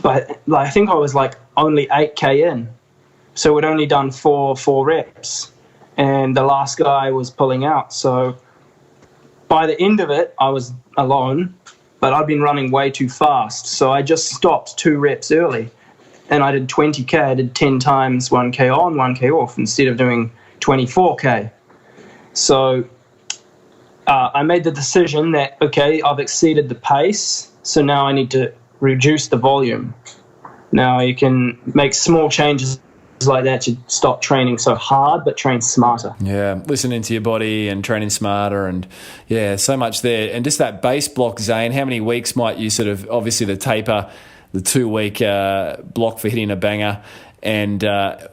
but I think I was like only 8K in. So we'd only done four reps, and the last guy was pulling out. So by the end of it, I was alone, but I'd been running way too fast. So I just stopped 2 reps early, and I did 20K. I did 10 times 1K on, 1K off, instead of doing 24K. So I made the decision that, okay, I've exceeded the pace, so now I need to reduce the volume. Now you can make small changes like that to stop training so hard, but train smarter. Yeah, listening to your body and training smarter, and yeah, so much there. And just that base block, Zane, how many weeks might you sort of, obviously the taper, the 2-week block for hitting a banger, and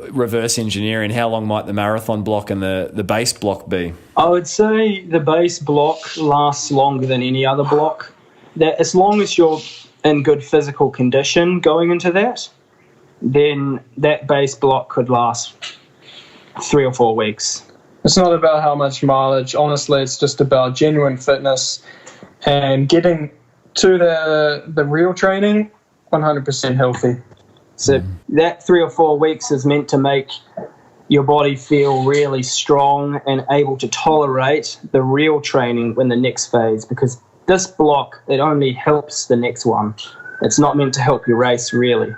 reverse engineering, how long might the marathon block and the base block be? I would say the base block lasts longer than any other block. That as long as you're in good physical condition going into that, then that base block could last 3 or 4 weeks. It's not about how much mileage. Honestly, it's just about genuine fitness and getting to the real training 100% healthy. So that 3 or 4 weeks is meant to make your body feel really strong and able to tolerate the real training in the next phase, because this block, it only helps the next one. It's not meant to help your race, really.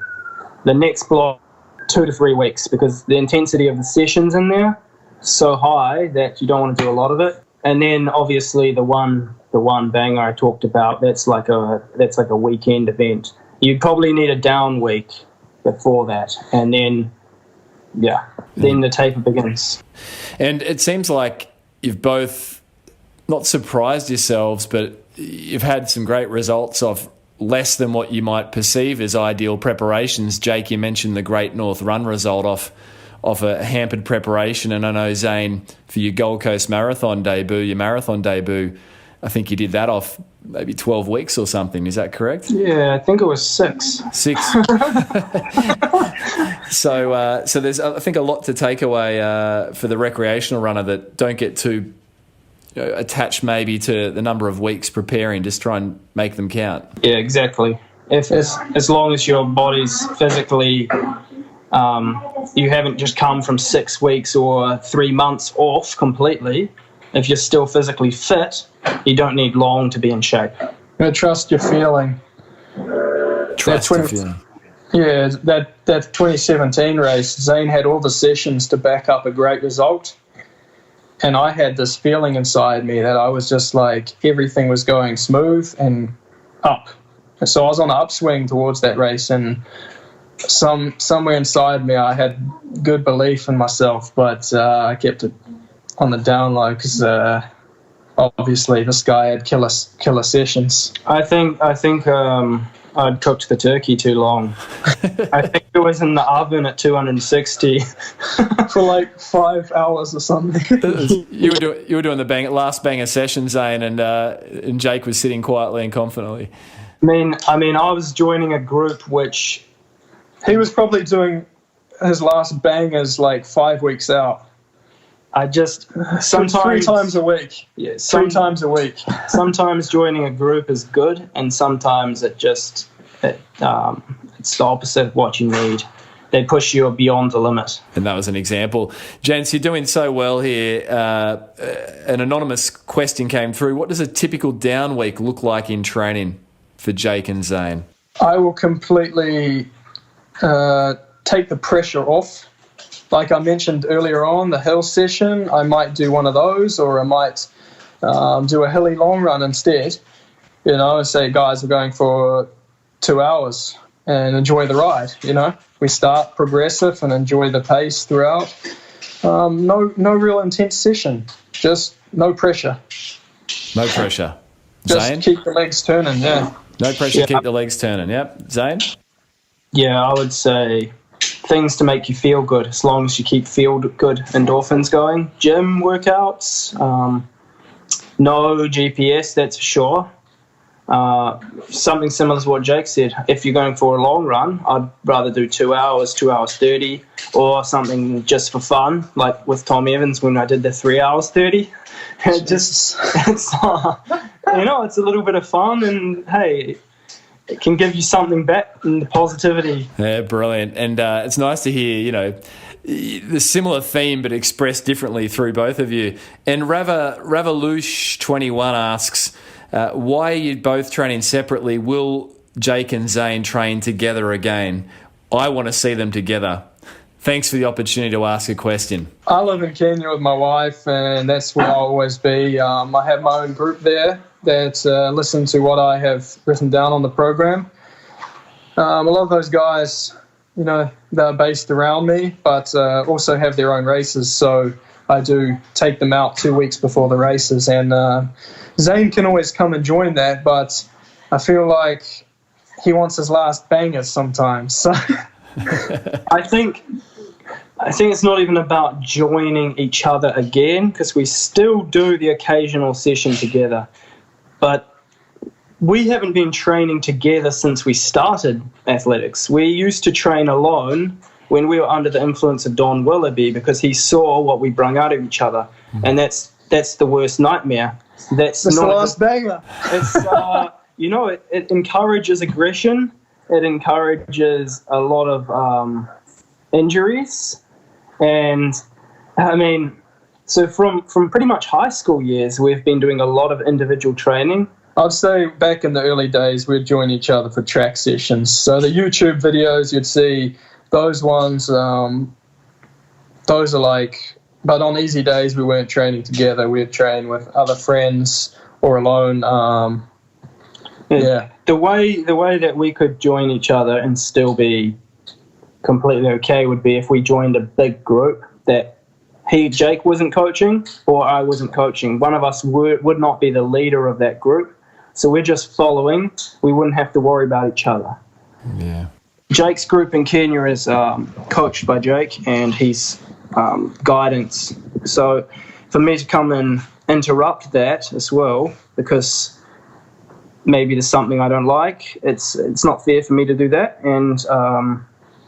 The next block, 2 to 3 weeks, because the intensity of the sessions in there is so high that you don't want to do a lot of it. And then obviously the one banger I talked about, that's like a weekend event. You'd probably need a down week before that, and then then the taper begins. And it seems like you've both not surprised yourselves, but you've had some great results of less than what you might perceive as ideal preparations. Jake, you mentioned the Great North Run result off a hampered preparation, and I know, Zane, for your Gold Coast marathon debut, I think you did that off maybe 12 weeks or something. Is that correct? Yeah, I think it was 6. 6. So there's, I think, a lot to take away for the recreational runner, that don't get too attached maybe to the number of weeks preparing. Just try and make them count. Yeah, exactly. As long as your body's physically, you haven't just come from 6 weeks or 3 months off completely. If you're still physically fit, you don't need long to be in shape. Trust your feeling. Trust your feeling. Yeah, that 2017 race, Zane had all the sessions to back up a great result. And I had this feeling inside me that I was just like, everything was going smooth and up. So I was on an upswing towards that race, and somewhere inside me I had good belief in myself, but I kept it on the down low because obviously this guy had killer sessions. I think I'd cooked the turkey too long. I think it was in the oven at 260 for like 5 hours or something. You were doing the last banger session, Zane, and Jake was sitting quietly and confidently. I mean, I was joining a group which he was probably doing his last bangers like 5 weeks out. I just sometimes 3 times a week. Yeah, 3 times a week. Sometimes joining a group is good, and sometimes it's the opposite of what you need. They push you beyond the limit. And that was an example. Gents, you're doing so well here. An anonymous question came through. What does a typical down week look like in training for Jake and Zane? I will completely take the pressure off. Like I mentioned earlier on, the hill session, I might do one of those, or I might do a hilly long run instead. And say, guys, we're going for 2 hours and enjoy the ride. We start progressive and enjoy the pace throughout. No real intense session, just no pressure. No pressure. Just Zane? Keep the legs turning, yeah. No pressure, keep the legs turning, yep. Zane? Yeah, I would say things to make you feel good, as long as you keep feel good endorphins going. Gym workouts, no GPS, that's for sure. Something similar to what Jake said. If you're going for a long run, I'd rather do 2 hours, 2 hours 30, or something just for fun, like with Tom Evans when I did the 3 hours 30. It's it's a little bit of fun, and hey, it can give you something back in the positivity. Yeah, brilliant. And it's nice to hear, the similar theme but expressed differently through both of you. And Ravalush21 asks, why are you both training separately? Will Jake and Zane train together again? I want to see them together. Thanks for the opportunity to ask a question. I live in Kenya with my wife, and that's where I'll always be. I have my own group there that listen to what I have written down on the program. A lot of those guys, they're based around me, but also have their own races. So I do take them out 2 weeks before the races, and Zane can always come and join that, but I feel like he wants his last bangers sometimes. So I think it's not even about joining each other again, because we still do the occasional session together. But we haven't been training together since we started athletics. We used to train alone when we were under the influence of Don Willoughby, because he saw what we brung out of each other, and that's the worst nightmare. That's the not last banger. It's it encourages aggression. It encourages a lot of injuries, and so from pretty much high school years, we've been doing a lot of individual training. I'd say back in the early days, we'd join each other for track sessions. So the YouTube videos, you'd see those ones. Those are like, but on easy days, we weren't training together. We'd train with other friends or alone. Yeah. The way that we could join each other and still be completely okay would be if we joined a big group that Jake wasn't coaching or I wasn't coaching. One of us would not be the leader of that group. So we're just following. We wouldn't have to worry about each other. Yeah. Jake's group in Kenya is coached by Jake, and he's guidance. So for me to come and interrupt that as well, because maybe there's something I don't like, it's not fair for me to do that, and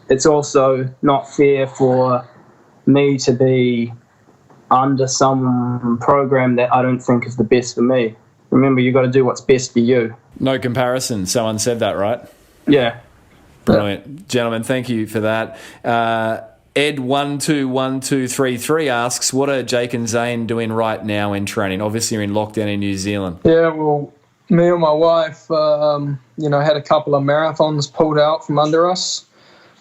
it's also not fair for me to be under some program that I don't think is the best for me. Remember, you got to do what's best for you. No comparison. Someone said that, right? Yeah. Brilliant. Gentlemen, thank you for that. Ed121233 asks, what are Jake and Zane doing right now in training? Obviously, you're in lockdown in New Zealand. Yeah, well, me and my wife, had a couple of marathons pulled out from under us.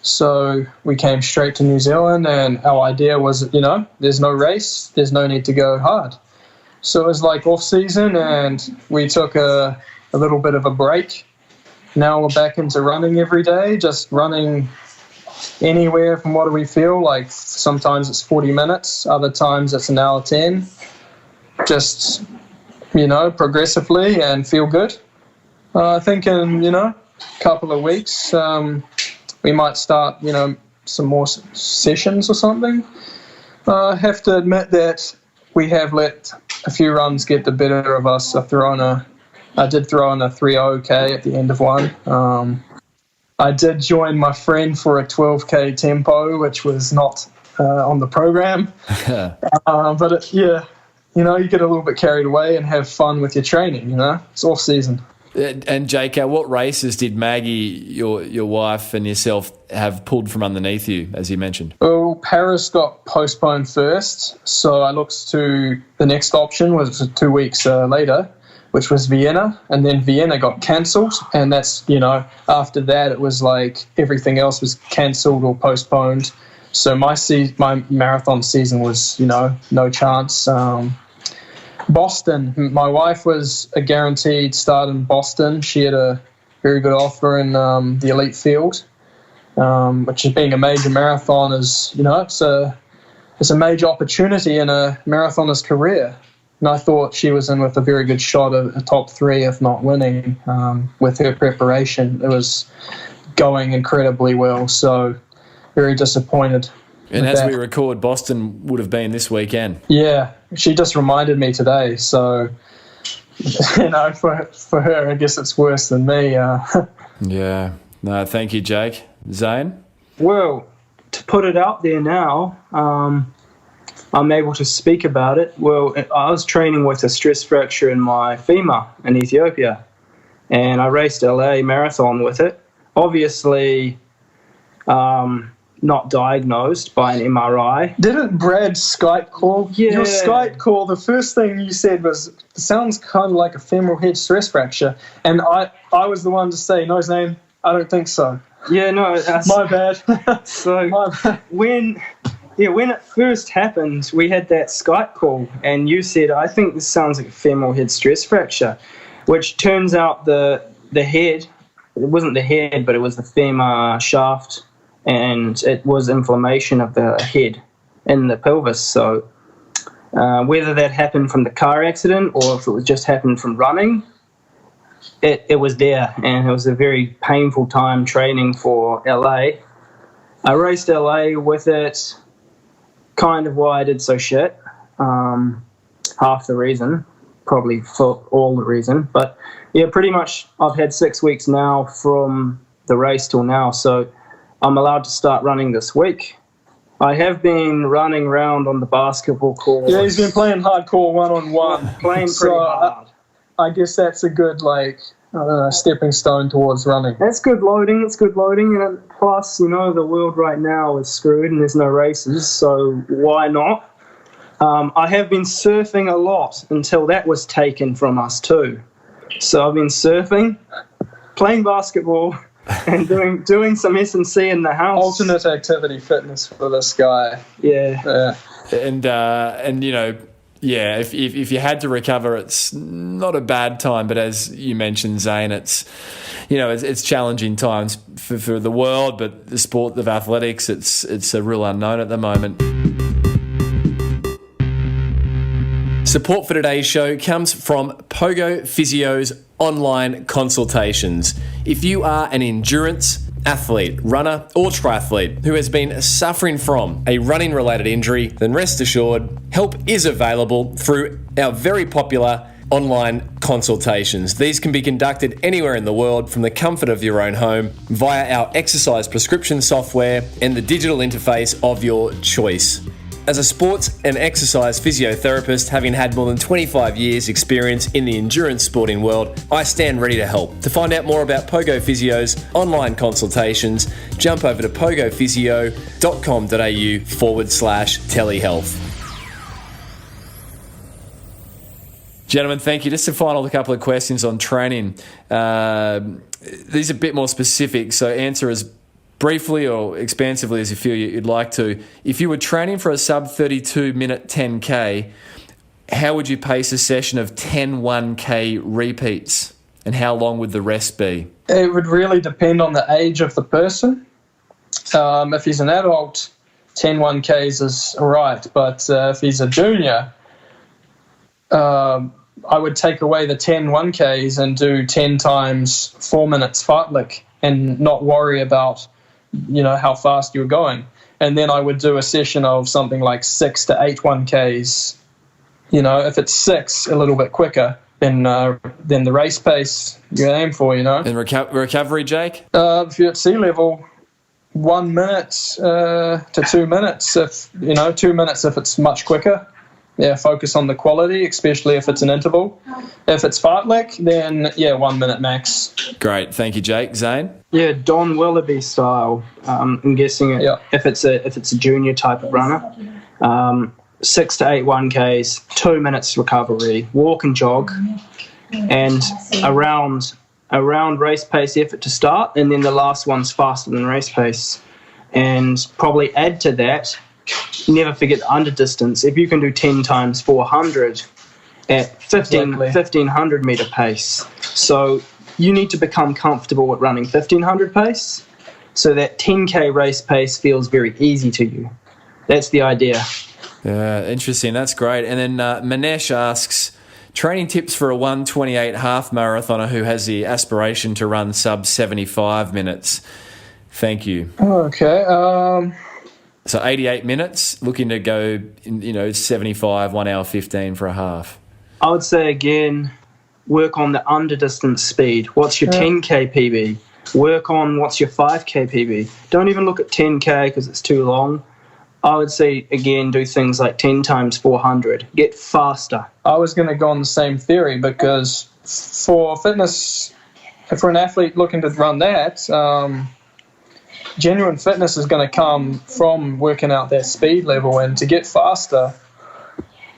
So we came straight to New Zealand, and our idea was, there's no race, there's no need to go hard. So it was like off-season, and we took a little bit of a break. Now we're back into running every day, just running anywhere from what do we feel like. Sometimes it's 40 minutes, other times it's an hour 10. Just, progressively and feel good. I think in, a couple of weeks, we might start, some more sessions or something. I have to admit that we have let a few runs get the better of us. I did throw in a 3:00K at the end of one. I did join my friend for a 12K tempo, which was not on the program. But you get a little bit carried away and have fun with your training. It's off season. And Jake, what races did Maggie, your wife, and yourself have pulled from underneath you, as you mentioned? Well, Paris got postponed first, so I looked to the next option was 2 weeks later, which was Vienna, and then Vienna got cancelled, and that's, after that it was like everything else was cancelled or postponed. So my marathon season was, no chance. Boston, my wife was a guaranteed start in Boston. She had a very good offer in the elite field, which is being a major marathon is, it's a major opportunity in a marathoner's career. And I thought she was in with a very good shot at a top 3, if not winning, with her preparation. It was going incredibly well, so very disappointed. And as we record, Boston would have been this weekend. Yeah, she just reminded me today. So for her, I guess it's worse than me. Yeah. No, thank you, Jake. Zane? Well, to put it out there now, I'm able to speak about it. Well, I was training with a stress fracture in my femur in Ethiopia, and I raced LA marathon with it. Obviously, not diagnosed by an MRI. Didn't Brad Skype call? Yeah. Your Skype call, the first thing you said was, sounds kind of like a femoral head stress fracture. And I was the one to say, no, Zane, I don't think so. Yeah, no. My bad. So My bad. when it first happened, we had that Skype call, and you said, I think this sounds like a femoral head stress fracture, which turns out the head, it wasn't the head, but it was the femur shaft, and it was inflammation of the head in the pelvis. So whether that happened from the car accident or if it was just happened from running, it was there, and it was a very painful time training for LA. I raced LA with it, kind of why I did so shit. Half the reason, probably for all the reason. But yeah, pretty much I've had 6 weeks now from the race till now, so I'm allowed to start running this week. I have been running around on the basketball court. Yeah, he's been playing hardcore one-on-one. Playing pretty hard. I guess that's a good, stepping stone towards running. It's good loading, and plus, the world right now is screwed and there's no races, so why not? I have been surfing a lot until that was taken from us too. So I've been surfing, playing basketball, and doing some S&C in the house. Alternate activity fitness for this guy. Yeah. And if you had to recover, it's not a bad time. But as you mentioned, Zane, it's challenging times for the world, but the sport of athletics, it's a real unknown at the moment. Support for today's show comes from Pogo Physio's online consultations. If you are an endurance athlete, runner or triathlete who has been suffering from a running-related injury, then rest assured, help is available through our very popular online consultations. These can be conducted anywhere in the world from the comfort of your own home via our exercise prescription software and the digital interface of your choice. As a sports and exercise physiotherapist, having had more than 25 years experience in the endurance sporting world, I stand ready to help. To find out more about Pogo Physio's online consultations, jump over to pogophysio.com.au/telehealth. Gentlemen, thank you. Just to final a couple of questions on training. These are a bit more specific, so answer as briefly or expansively as you feel you'd like to. If you were training for a sub 32 minute 10K, how would you pace a session of 10 1K repeats, and how long would the rest be? It would really depend on the age of the person. If he's an adult, 10 1Ks is all right, but if he's a junior, I would take away the 10 1Ks and do 10 times 4 minutes fartlek and not worry about how fast you're going. And then I would do a session of something like 6 to 8 1Ks. If it's 6, a little bit quicker than the race pace you aim for, And recovery, Jake? If you're at sea level, 1 minute to 2 minutes. If 2 minutes if it's much quicker. Yeah, focus on the quality, especially if it's an interval. If it's fartlek, then 1 minute max. Great, thank you, Jake. Zane? Yeah, Don Willoughby style. I'm guessing if it's a junior type of runner, 6 to 8 1Ks, 2 minutes recovery, walk and jog, and around race pace effort to start, and then the last one's faster than race pace, and probably add to that. Never forget the under distance. If you can do 10 times 400 at 1500 meter pace, so you need to become comfortable with running 1500 pace, so that 10K race pace feels very easy to you. That's the idea. Yeah, interesting. That's great. And then Manesh asks, training tips for a 1:28 half marathoner who has the aspiration to run sub 75 minutes. Thank you. Okay. So 88 minutes, looking to go, 75, 1 hour 15 for a half. I would say again, work on the under distance speed. What's your 10K PB? Work on what's your 5K PB. Don't even look at 10K because it's too long. I would say, again, do things like 10 times 400. Get faster. I was going to go on the same theory because for fitness, for an athlete looking to run that, genuine fitness is going to come from working out that speed level. And to get faster,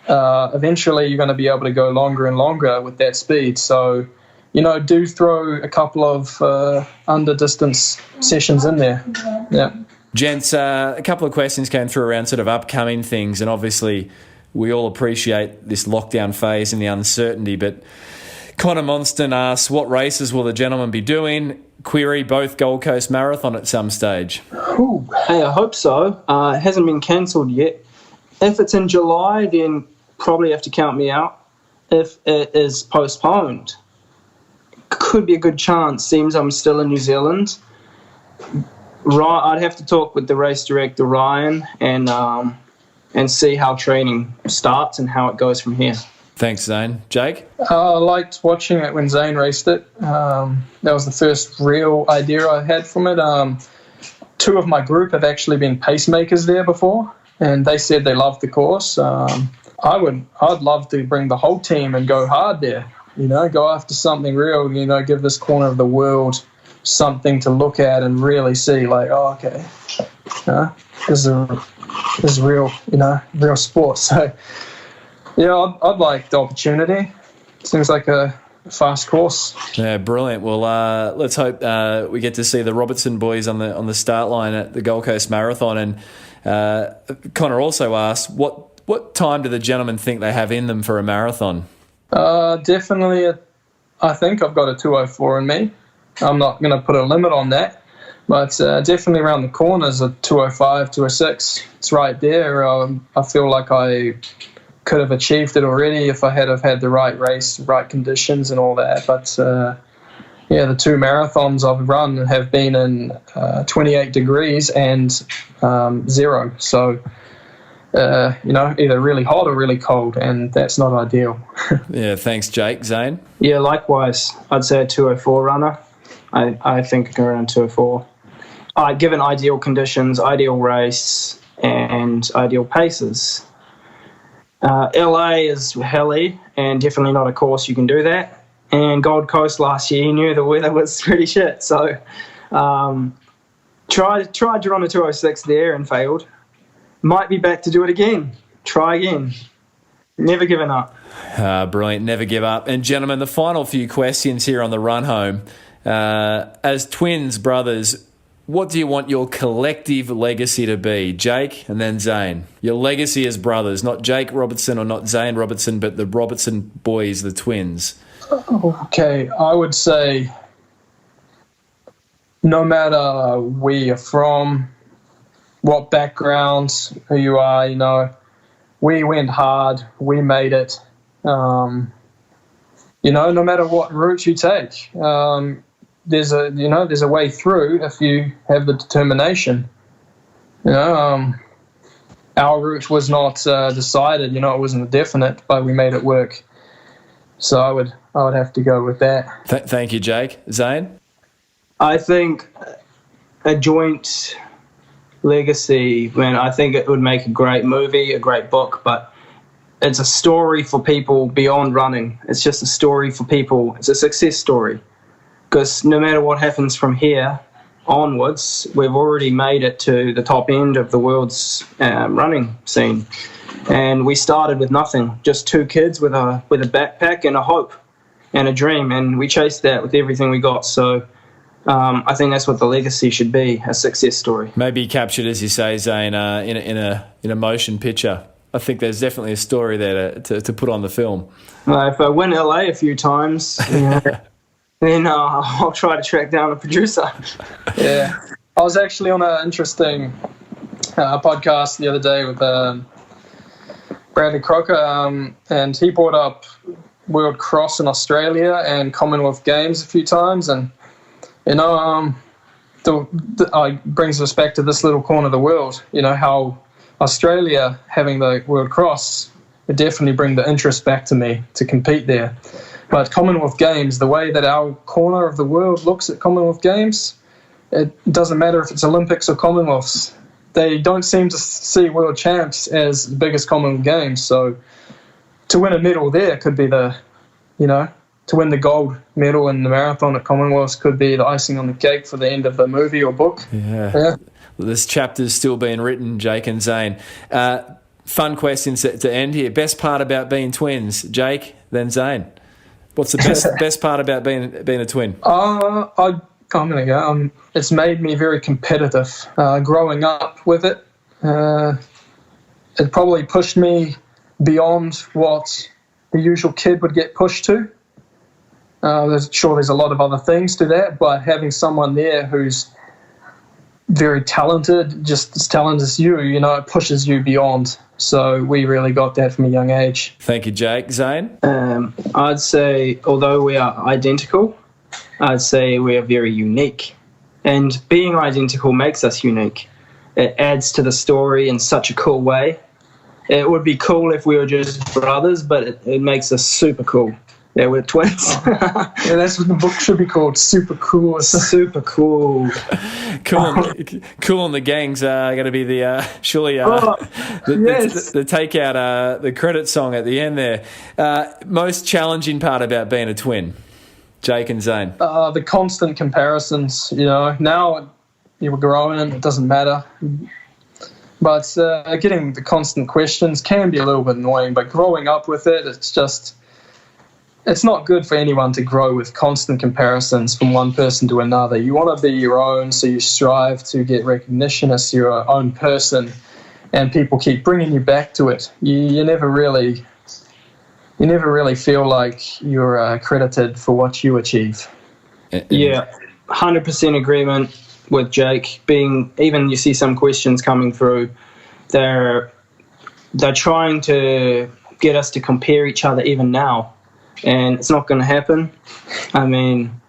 eventually you're going to be able to go longer and longer with that speed. So, do throw a couple of under distance sessions in there. Yeah. Gents, a couple of questions came through around sort of upcoming things, and obviously we all appreciate this lockdown phase and the uncertainty, but Connor Monston asks, what races will the gentlemen be doing? Query, both Gold Coast Marathon at some stage. Ooh, hey, I hope so. It hasn't been cancelled yet. If it's in July, then probably have to count me out. If it is postponed, could be a good chance. Seems I'm still in New Zealand. I'd have to talk with the race director, Ryan, and see how training starts and how it goes from here. Thanks, Zane. Jake? I liked watching it when Zane raced it. That was the first real idea I had from it. Two of my group have actually been pacemakers there before, and they said they loved the course. I'd love to bring the whole team and go hard there. Go after something real. Give this corner of the world something to look at and really see, like, okay, this is real, real sport. So, yeah, I'd like the opportunity. Seems like a fast course. Yeah, brilliant. Well, let's hope we get to see the Robertson boys on the start line at the Gold Coast Marathon. And Connor also asked, what time do the gentlemen think they have in them for a marathon? Definitely, I think I've got a 2:04 in me. I'm not going to put a limit on that, but definitely around the corners a 2:05, 2:06. It's right there. I feel like I could have achieved it already if I had the right race, right conditions and all that. But the two marathons I've run have been in 28 degrees and 0. So, either really hot or really cold, and that's not ideal. Yeah, thanks, Jake. Zane? Yeah, likewise. I'd say a 2:04 runner. I think I can run a 2:04. Given ideal conditions, ideal race, and ideal paces. LA is helly, and definitely not a course you can do that. And Gold Coast last year, you knew the weather was pretty shit. So tried to run a 2:06 there and failed. Might be back to do it again. Try again. Never giving up. Brilliant. Never give up. And gentlemen, the final few questions here on the run home. As twins, brothers, what do you want your collective legacy to be? Jake and then Zane. Your legacy as brothers, not Jake Robertson or not Zane Robertson, but the Robertson boys, the twins. Okay, I would say no matter where you're from, what backgrounds, who you are, we went hard, we made it. No matter what route you take, there's a way through if you have the determination. Our route was not decided. It wasn't definite, but we made it work. So I would have to go with that. Thank you, Jake. Zane? I think a joint legacy, I think it would make a great movie, a great book, but it's a story for people beyond running. It's just a story for people. It's a success story. Because no matter what happens from here onwards, we've already made it to the top end of the world's running scene. And we started with nothing, just two kids with a backpack and a hope and a dream, and we chased that with everything we got. So I think that's what the legacy should be, a success story. Maybe captured, as you say, Zane, in a motion picture. I think there's definitely a story there to put on the film. If I win LA a few times, then I'll try to track down a producer. Yeah. I was actually on an interesting podcast the other day with Bradley Crocker, and he brought up World Cross in Australia and Commonwealth Games a few times, and brings us back to this little corner of the world. How Australia having the World Cross would definitely bring the interest back to me to compete there. But Commonwealth Games, the way that our corner of the world looks at Commonwealth Games, it doesn't matter if it's Olympics or Commonwealths. They don't seem to see World Champs as the biggest Commonwealth Games. So to win a medal there could be to win the gold medal in the marathon at Commonwealths could be the icing on the cake for the end of the movie or book. Yeah. Well, this chapter's still being written, Jake and Zane. Fun questions to end here. Best part about being twins, Jake, then Zane. What's the best part about being a twin? I'm going to go. It's made me very competitive. Growing up with it, it probably pushed me beyond what the usual kid would get pushed to. There's a lot of other things to that, but having someone there who's very talented, just as talented as you, it pushes you beyond. So we really got that from a young age. Thank you, Jake. Zane? I'd say, although we are identical, I'd say we are very unique. And being identical makes us unique. It adds to the story in such a cool way. It would be cool if we were just brothers, but it makes us super cool. Yeah, we're twins. Yeah, that's what the book should be called. Super cool. Super cool. Cool and the gang's going to be the takeout, the credit song at the end there. Most challenging part about being a twin, Jake and Zane? The constant comparisons, Now you're growing, it doesn't matter. But getting the constant questions can be a little bit annoying, but growing up with it, it's not good for anyone to grow with constant comparisons from one person to another. You want to be your own, so you strive to get recognition as your own person, and people keep bringing you back to it. You never really feel like you're credited for what you achieve. Yeah, 100% agreement with Jake. Even you see some questions coming through, they're trying to get us to compare each other even now. And it's not going to happen. I mean,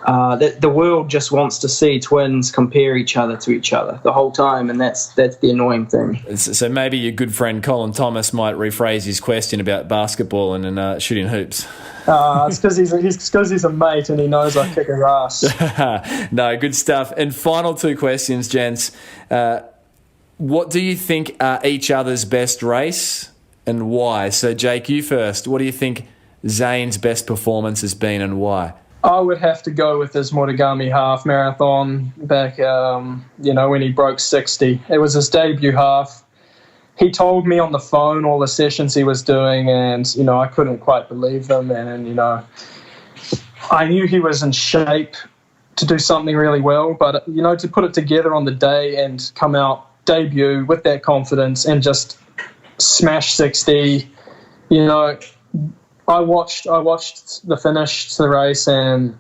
the world just wants to see twins compare each other to each other the whole time, and that's the annoying thing. So maybe your good friend Colin Thomas might rephrase his question about basketball and shooting hoops. It's because he's a mate and he knows I kick his ass. No, good stuff. And final two questions, gents. What do you think are each other's best race and why? So, Jake, you first. What do you think Zane's best performance has been and why? I would have to go with his Morigami half marathon back, when he broke 60. It was his debut half. He told me on the phone all the sessions he was doing, and, I couldn't quite believe them. And, I knew he was in shape to do something really well, but, to put it together on the day and come out debut with that confidence and just smash 60, I watched the finish to the race, and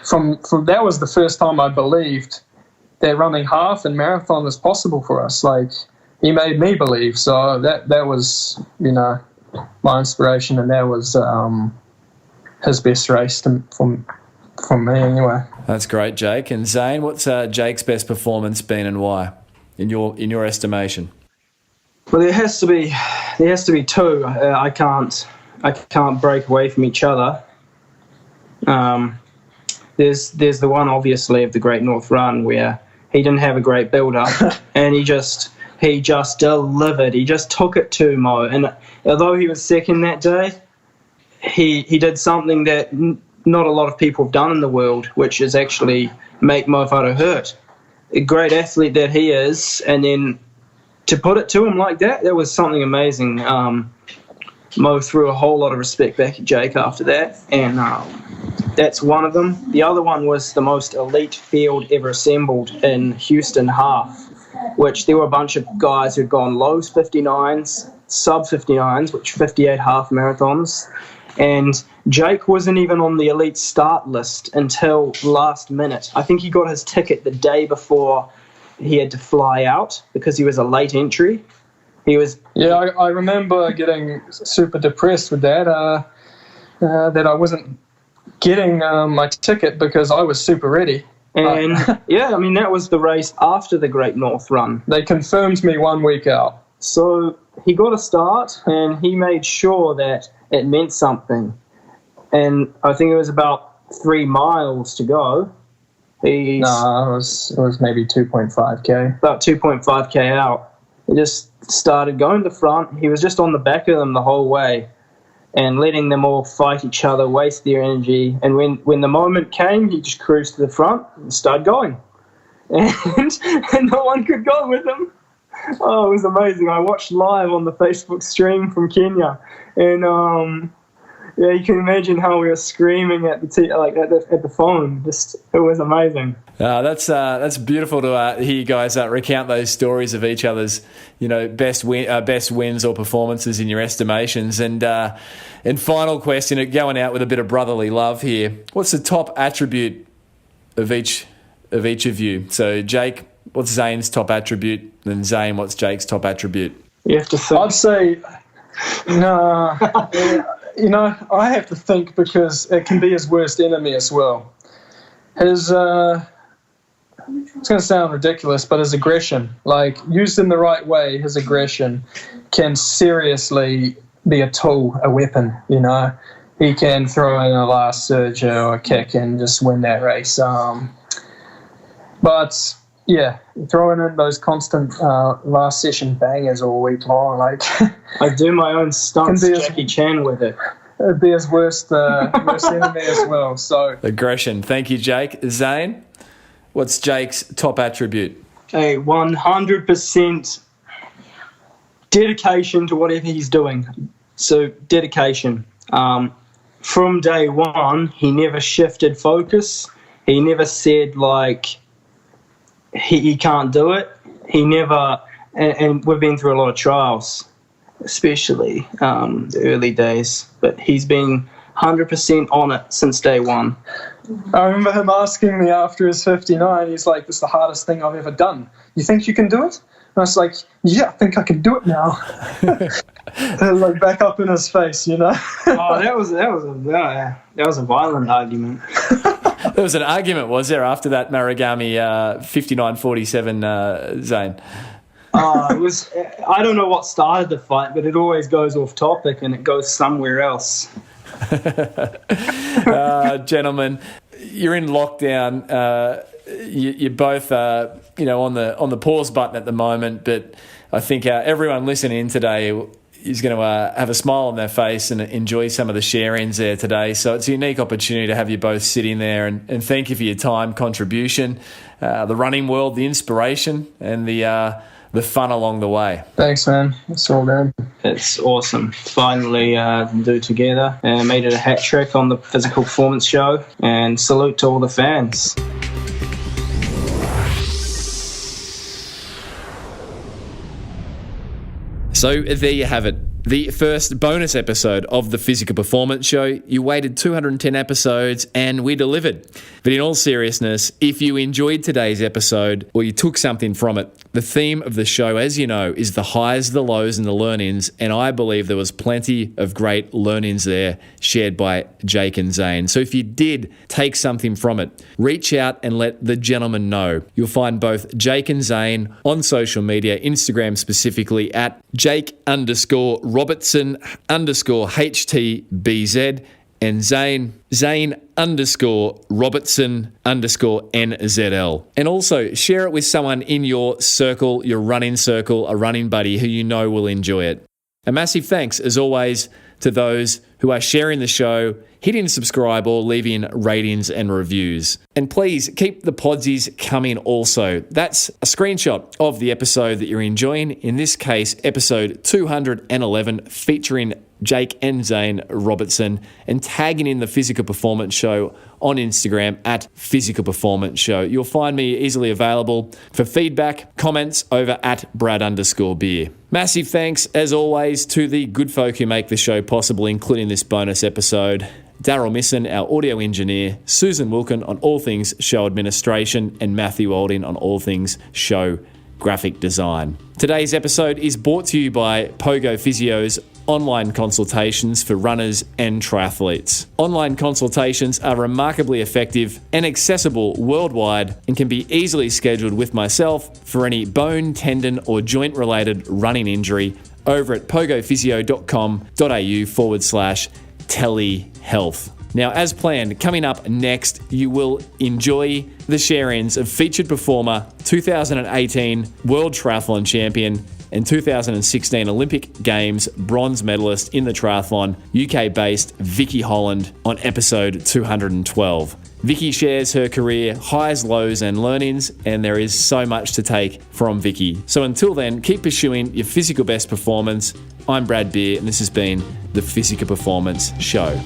from that was the first time I believed that running half and marathon was possible for us. Like, he made me believe. So that was my inspiration, and that was his best race from me anyway. That's great, Jake. And Zane, what's Jake's best performance been and why, in your estimation? Well, there has to be two. I can't break away from each other. There's the one, obviously, of the Great North Run where he didn't have a great build-up and he just delivered. He just took it to Mo. And although he was second that day, he did something that not a lot of people have done in the world, which is actually make Mo Whare hurt. A great athlete that he is, and then to put it to him like that was something amazing. Mo threw a whole lot of respect back at Jake after that, and that's one of them. The other one was the most elite field ever assembled in Houston half, which there were a bunch of guys who'd gone low 59s, sub 59s, which 58 half marathons, and Jake wasn't even on the elite start list until last minute. I think he got his ticket the day before he had to fly out because he was a late entry. I remember getting super depressed with that, that I wasn't getting my ticket because I was super ready. And, that was the race after the Great North Run. They confirmed me 1 week out. So he got a start, and he made sure that it meant something. and I think it was about 3 miles to go. No, it was maybe 2.5k. About 2.5k out. He just started going to the front. He was just on the back of them the whole way and letting them all fight each other, waste their energy. And when the moment came, he just cruised to the front and started going. And no one could go with him. Oh, it was amazing. I watched live on the Facebook stream from Kenya. And yeah, you can imagine how we were screaming at the phone. Just, it was amazing. That's beautiful to hear you guys recount those stories of each other's, best wins or performances in your estimations. And final question, going out with a bit of brotherly love here. What's the top attribute of each of you? So, Jake, what's Zane's top attribute? Then Zane, what's Jake's top attribute? You have to think. I'd say, I have to think because it can be his worst enemy as well. His, it's going to sound ridiculous, but his aggression, like used in the right way, his aggression can seriously be a tool, a weapon, He can throw in a last surge or a kick and just win that race. But yeah, throwing in those constant last session bangers all week long, like I do my own stunts, Jackie Chan with it. It'd be his worst enemy as well. So aggression. Thank you, Jake. Zane, what's Jake's top attribute? 100% dedication to whatever he's doing. So dedication. From day one, he never shifted focus. He never said he can't do it. He never, and we've been through a lot of trials, especially the early days, but he's been 100% on it since day one. I remember him asking me after his 59, he's like, this is the hardest thing I've ever done. You think you can do it? And I was like, yeah, I think I can do it now. Like back up in his face, Oh, that was a violent argument. There was an argument, was there, after that Maragami 59-47, Zane? It was. I don't know what started the fight, but it always goes off topic and it goes somewhere else. Gentlemen, you're in lockdown. You're both, on the pause button at the moment. But I think everyone listening in today is going to have a smile on their face and enjoy some of the share-ins there today. So it's a unique opportunity to have you both sitting there and thank you for your time, contribution, the running world, the inspiration, and the fun along the way. Thanks, man. It's all good. It's awesome. Finally do together and made it a hat trick on the Physical Performance Show. And salute to all the fans. So there you have it. The first bonus episode of the Physical Performance Show. You waited 210 episodes and we delivered. But in all seriousness, if you enjoyed today's episode or you took something from it, the theme of the show, as you know, is the highs, the lows, and the learn-ins. And I believe there was plenty of great learn-ins there shared by Jake and Zane. So if you did take something from it, reach out and let the gentleman know. You'll find both Jake and Zane on social media, Instagram specifically, at Jake_Robertson_HTBZ and Zane_Robertson_NZL. And also share it with someone in your circle, your running circle, a running buddy who you know will enjoy it. A massive thanks, as always, to those who are sharing the show, hitting subscribe or leaving ratings and reviews. And please keep the podsies coming also. That's a screenshot of the episode that you're enjoying. In this case, episode 211, featuring Jake and Zane Robertson, and tagging in the Physical Performance Show on Instagram at Physical Performance Show. You'll find me easily available for feedback, comments over at Brad_Beer. Massive thanks, as always, to the good folk who make the show possible, including this bonus episode. Daryl Misson, our audio engineer, Susan Wilkin on all things show administration, and Matthew Olding on all things show graphic design. Today's episode is brought to you by Pogo Physio's online consultations for runners and triathletes. Online consultations are remarkably effective and accessible worldwide and can be easily scheduled with myself for any bone, tendon, or joint-related running injury over at pogophysio.com.au/telehealth. Now, as planned, coming up next, you will enjoy the share-ins of featured performer, 2018 World Triathlon Champion, and 2016 Olympic Games bronze medalist in the triathlon, UK-based Vicky Holland, on episode 212. Vicky shares her career highs, lows, and learnings, and there is so much to take from Vicky. So until then, keep pursuing your physical best performance. I'm Brad Beer, and this has been the Physical Performance Show.